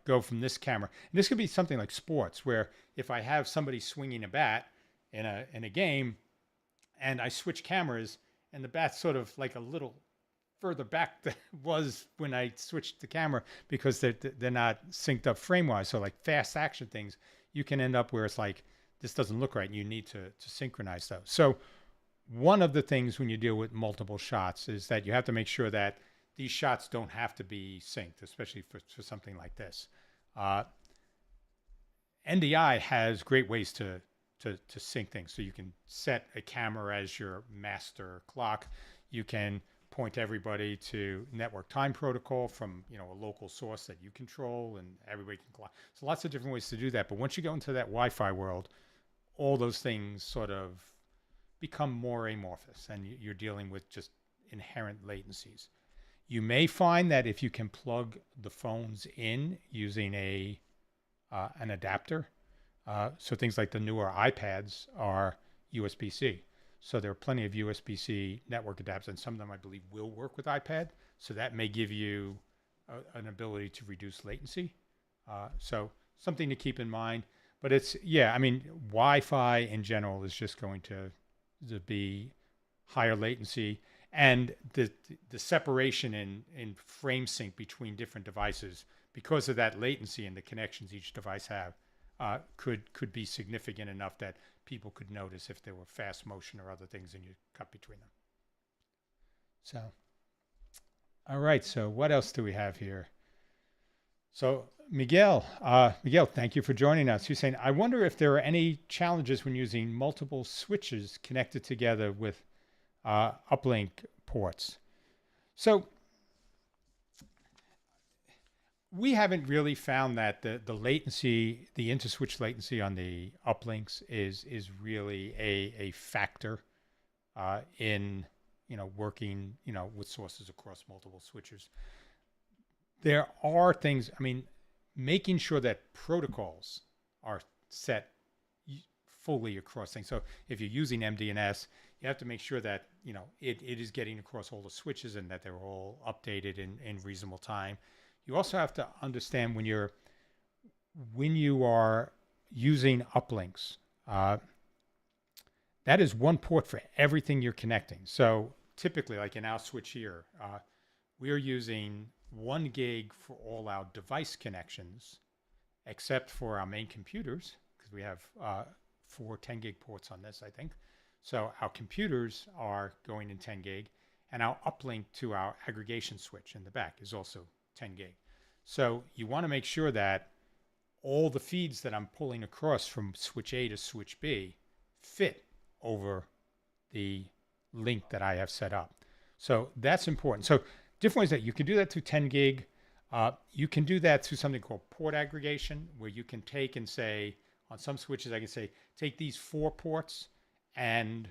go from this camera, and this could be something like sports, where if I have somebody swinging a bat in a game, and I switch cameras, and the bat's sort of like a little further back than it was when I switched the camera because they're not synced up frame wise. So like fast action things, you can end up where it's like this doesn't look right, and you need to synchronize those. So one of the things when you deal with multiple shots is that you have to make sure that these shots don't have to be synced, especially for something like this. NDI has great ways to sync things. So you can set a camera as your master clock. You can point everybody to network time protocol from a local source that you control, and everybody can clock. So lots of different ways to do that. But once you go into that Wi-Fi world, all those things sort of become more amorphous, and you're dealing with just inherent latencies. You may find that if you can plug the phones in using an adapter, so things like the newer iPads are USB-C. So there are plenty of USB-C network adapters, and some of them I believe will work with iPad. So that may give you an ability to reduce latency. So something to keep in mind. But Wi-Fi in general is just going to be higher latency, and the separation in frame sync between different devices because of that latency and the connections each device have could be significant enough that people could notice if there were fast motion or other things and you cut between them. So, all right. So what else do we have here? So Miguel, thank you for joining us. You're saying, I wonder if there are any challenges when using multiple switches connected together with uplink ports. So we haven't really found that the latency, the interswitch latency on the uplinks is really a factor in working with sources across multiple switches. There are things, making sure that protocols are set fully across things. So if you're using MDNS, you have to make sure that it is getting across all the switches and that they're all updated in reasonable time. You also have to understand when you are using uplinks, that is one port for everything you're connecting. So typically, like in our switch here, we are using 1 gig for all our device connections, except for our main computers, because we have 4 10 gig ports on this, I think. So our computers are going in 10 gig, and our uplink to our aggregation switch in the back is also 10 gig. So you want to make sure that all the feeds that I'm pulling across from switch A to switch B fit over the link that I have set up. So that's important. So different ways that you can do that through 10 gig. You can do that through something called port aggregation, where you can take and say, on some switches, I can say, take these 4 ports and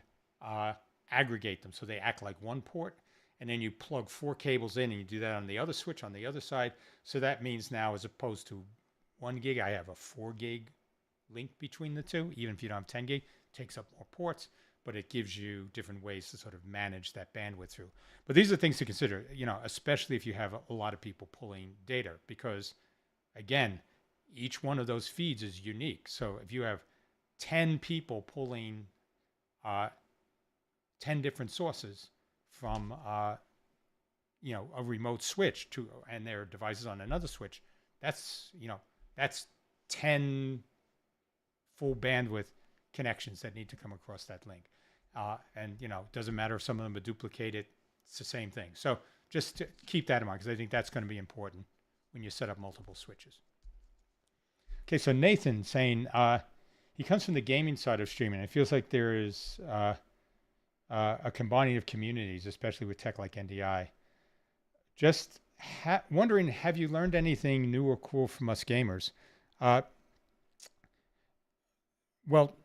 aggregate them so they act like one port. And then you plug 4 cables in and you do that on the other switch on the other side. So that means now, as opposed to 1 gig, I have a 4 gig link between the two. Even if you don't have 10 gig, it takes up more ports, but it gives you different ways to sort of manage that bandwidth through. But these are things to consider, especially if you have a lot of people pulling data, because again, each one of those feeds is unique. So if you have 10 people pulling 10 different sources from a remote switch to, and their devices on another switch, that's 10 full bandwidth connections that need to come across that link. And doesn't matter if some of them are duplicated, it's the same thing. So just to keep that in mind, because I think that's going to be important when you set up multiple switches. Okay, so Nathan saying he comes from the gaming side of streaming. It feels like there is a combining of communities, especially with tech like NDI. Just wondering, have you learned anything new or cool from us gamers? Well,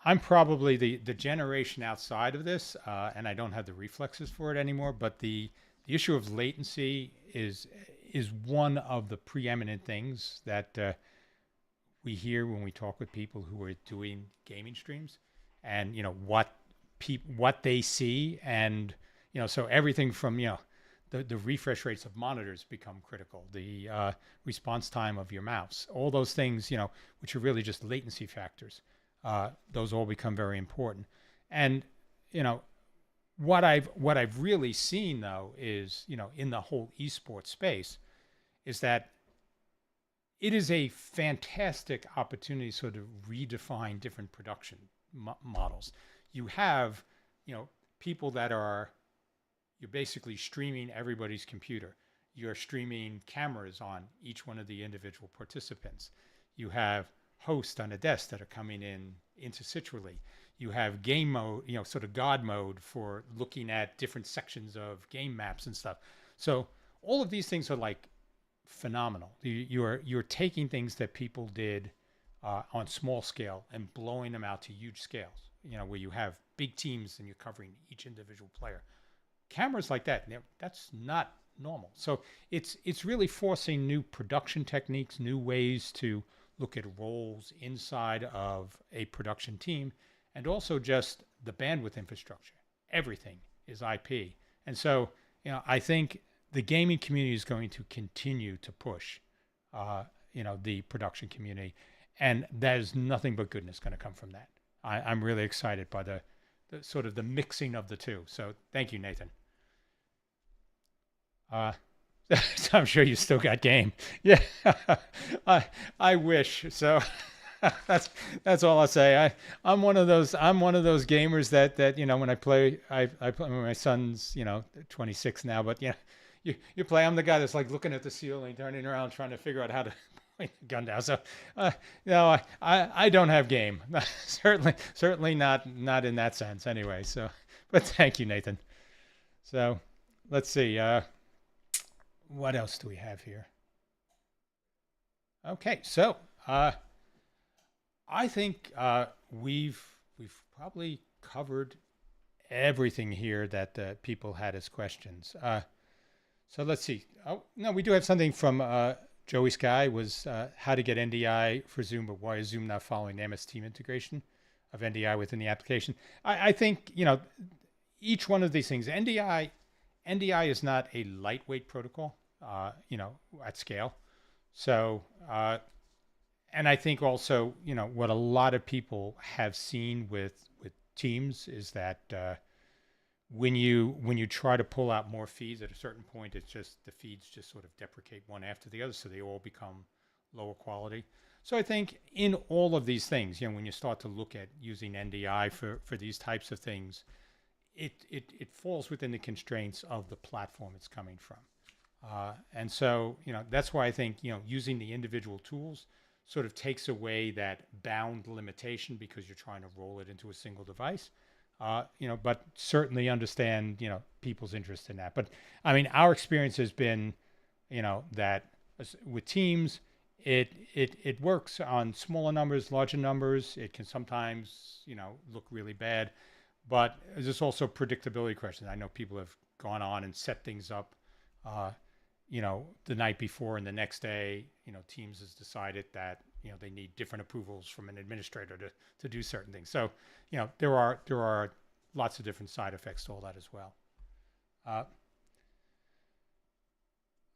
I'm probably the generation outside of this, and I don't have the reflexes for it anymore, but the issue of latency is one of the preeminent things that we hear when we talk with people who are doing gaming streams, and what they see, and so everything from the refresh rates of monitors become critical, the response time of your mouse, all those things which are really just latency factors. Those all become very important. And what I've really seen though is in the whole esports space is that it is a fantastic opportunity to sort of redefine different production models. You have people that you're basically streaming everybody's computer. You're streaming cameras on each one of the individual participants. You have hosts on a desk that are coming in intersiturally. You have game mode, sort of God mode for looking at different sections of game maps and stuff. So all of these things are like phenomenal. You're taking things that people did on small scale and blowing them out to huge scales, where you have big teams and you're covering each individual player. Cameras like that, that's not normal. So it's really forcing new production techniques, new ways to look at roles inside of a production team, and also just the bandwidth infrastructure. Everything is IP. And so, I think the gaming community is going to continue to push, the production community, and that is nothing but goodness going to come from that. I'm really excited by the sort of the mixing of the two. So thank you, Nathan. So I'm sure you still got game. Yeah, I wish. So that's all I'll say. I'm one of those gamers that when I play, I play. My son's 26 now, but you play. I'm the guy that's like looking at the ceiling, turning around, trying to figure out how to point the gun down. So I don't have game. certainly not in that sense anyway. So, but thank you, Nathan. So let's see. What else do we have here? Okay, so I think we've probably covered everything here that people had as questions. So let's see. Oh no, we do have something from Joey Sky. Was how to get NDI for Zoom, but why is Zoom not following the MS Team integration of NDI within the application? I think each one of these things. NDI is not a lightweight protocol, at scale. So, and I think also, what a lot of people have seen with Teams is that when you try to pull out more feeds at a certain point, it's just the feeds just sort of deprecate one after the other, so they all become lower quality. So I think in all of these things, when you start to look at using NDI for these types of things, it falls within the constraints of the platform it's coming from. And so, that's why I think, using the individual tools sort of takes away that bound limitation because you're trying to roll it into a single device. But certainly understand, people's interest in that. But I mean, our experience has been, that with teams, it works on smaller numbers, larger numbers. It can sometimes, look really bad, but there's also predictability questions. I know people have gone on and set things up, the night before, and the next day, Teams has decided that, they need different approvals from an administrator to do certain things. So, there are lots of different side effects to all that as well.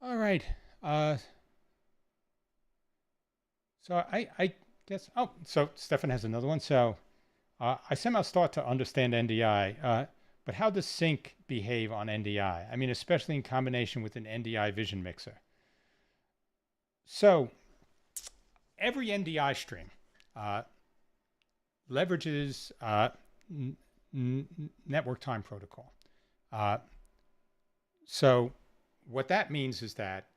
All right. So I guess, so Stefan has another one. So I somehow start to understand NDI, but how does sync behave on NDI? I mean, especially in combination with an NDI vision mixer. So every NDI stream leverages network time protocol. So what that means is that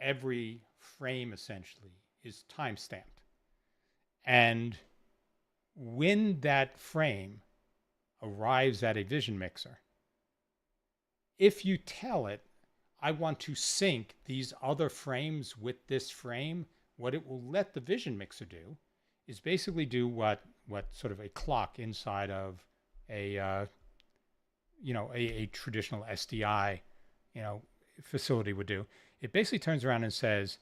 every frame essentially is time stamped. And when that frame arrives at a vision mixer, if you tell it, I want to sync these other frames with this frame, what it will let the vision mixer do is basically do what sort of a clock inside of a traditional SDI, facility would do. It basically turns around and says,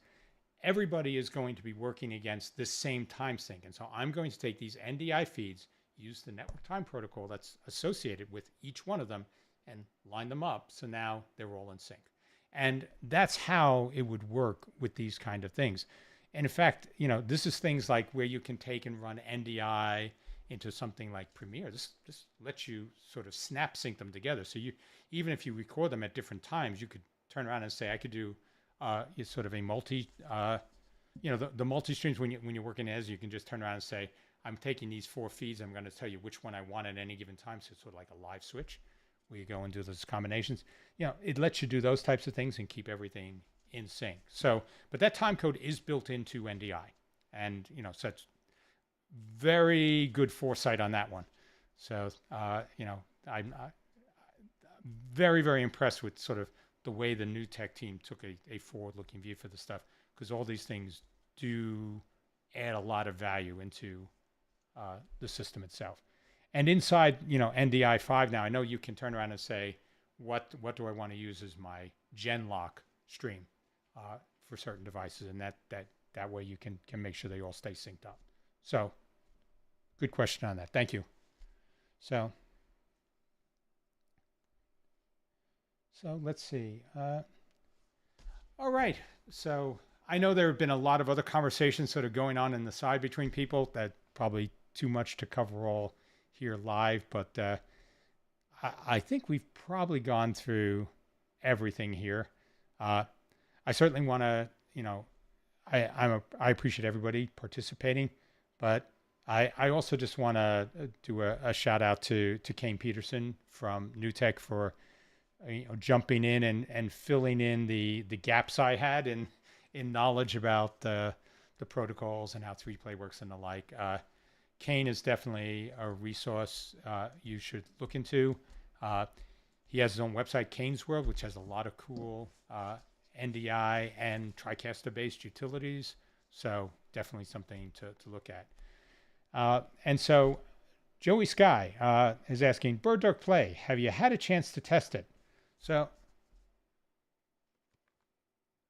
everybody is going to be working against this same time sync. And so I'm going to take these NDI feeds, use the network time protocol that's associated with each one of them, and line them up. So now they're all in sync. And that's how it would work with these kind of things. And in fact, this is things like where you can take and run NDI into something like Premiere. This lets you sort of snap sync them together. So even if you record them at different times, you could turn around and say, I could do sort of a multi, the multi-streams when you're working as, you can just turn around and say, I'm taking these 4 feeds. I'm going to tell you which one I want at any given time. So it's sort of like a live switch where you go and do those combinations. It lets you do those types of things and keep everything in sync. So, but that time code is built into NDI, and so it's very good foresight on that one. So, I'm very, very impressed with sort of the way the new tech team took a forward-looking view for the stuff, because all these things do add a lot of value into the system itself. And inside, NDI 5 now, I know you can turn around and say, what do I want to use as my GenLock stream for certain devices, and that way you can make sure they all stay synced up. So, good question on that. Thank you. So let's see. All right. So I know there have been a lot of other conversations sort of going on in the side between people. That probably too much to cover all here live, but I think we've probably gone through everything here. I certainly want to, I appreciate everybody participating, but I also just want to do a shout out to Kane Peterson from NewTek for jumping in and filling in the gaps I had in knowledge about the protocols and how 3Play works and the like. Kane is definitely a resource you should look into. He has his own website, Kane's World, which has a lot of cool NDI and TriCaster-based utilities. So definitely something to look at. And so Joey Sky is asking, Bird Dog Play, have you had a chance to test it? So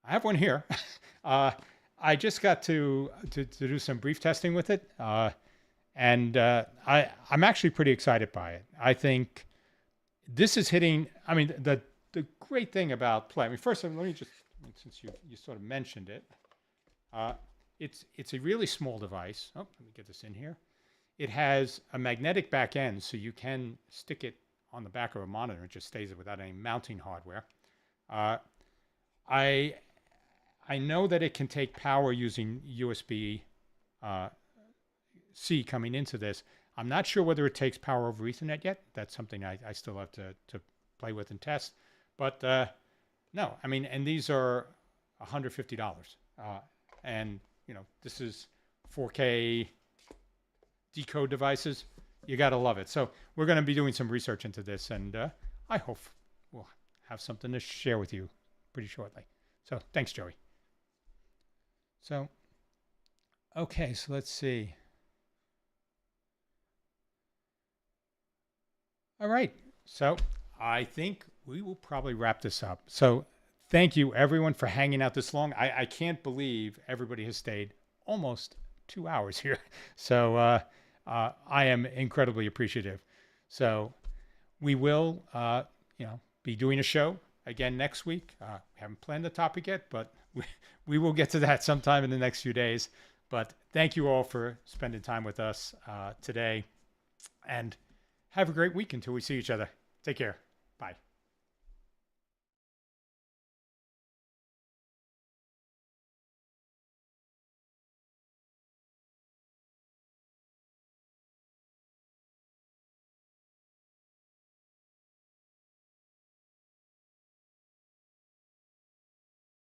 I have one here. I just got to do some brief testing with it. And I'm actually pretty excited by it. I think this is hitting, I mean, the great thing about Play, I mean, first, let me just, since you sort of mentioned it, it's a really small device. Oh, let me get this in here. It has a magnetic back end, so you can stick it on the back of a monitor. It just stays there without any mounting hardware. I know that it can take power using USB C coming into this. I'm not sure whether it takes power over Ethernet yet. That's something I still have to play with and test. But No, I mean, and these are $150. And, this is 4K decode devices. You got to love it. So we're going to be doing some research into this, and I hope we'll have something to share with you pretty shortly. So thanks, Joey. So, okay, so let's see. All right. So I think we will probably wrap this up. So thank you, everyone, for hanging out this long. I can't believe everybody has stayed almost 2 hours here. So I am incredibly appreciative. So we will, be doing a show again next week. We haven't planned the topic yet, but we will get to that sometime in the next few days. But thank you all for spending time with us today. And have a great week until we see each other. Take care. Bye.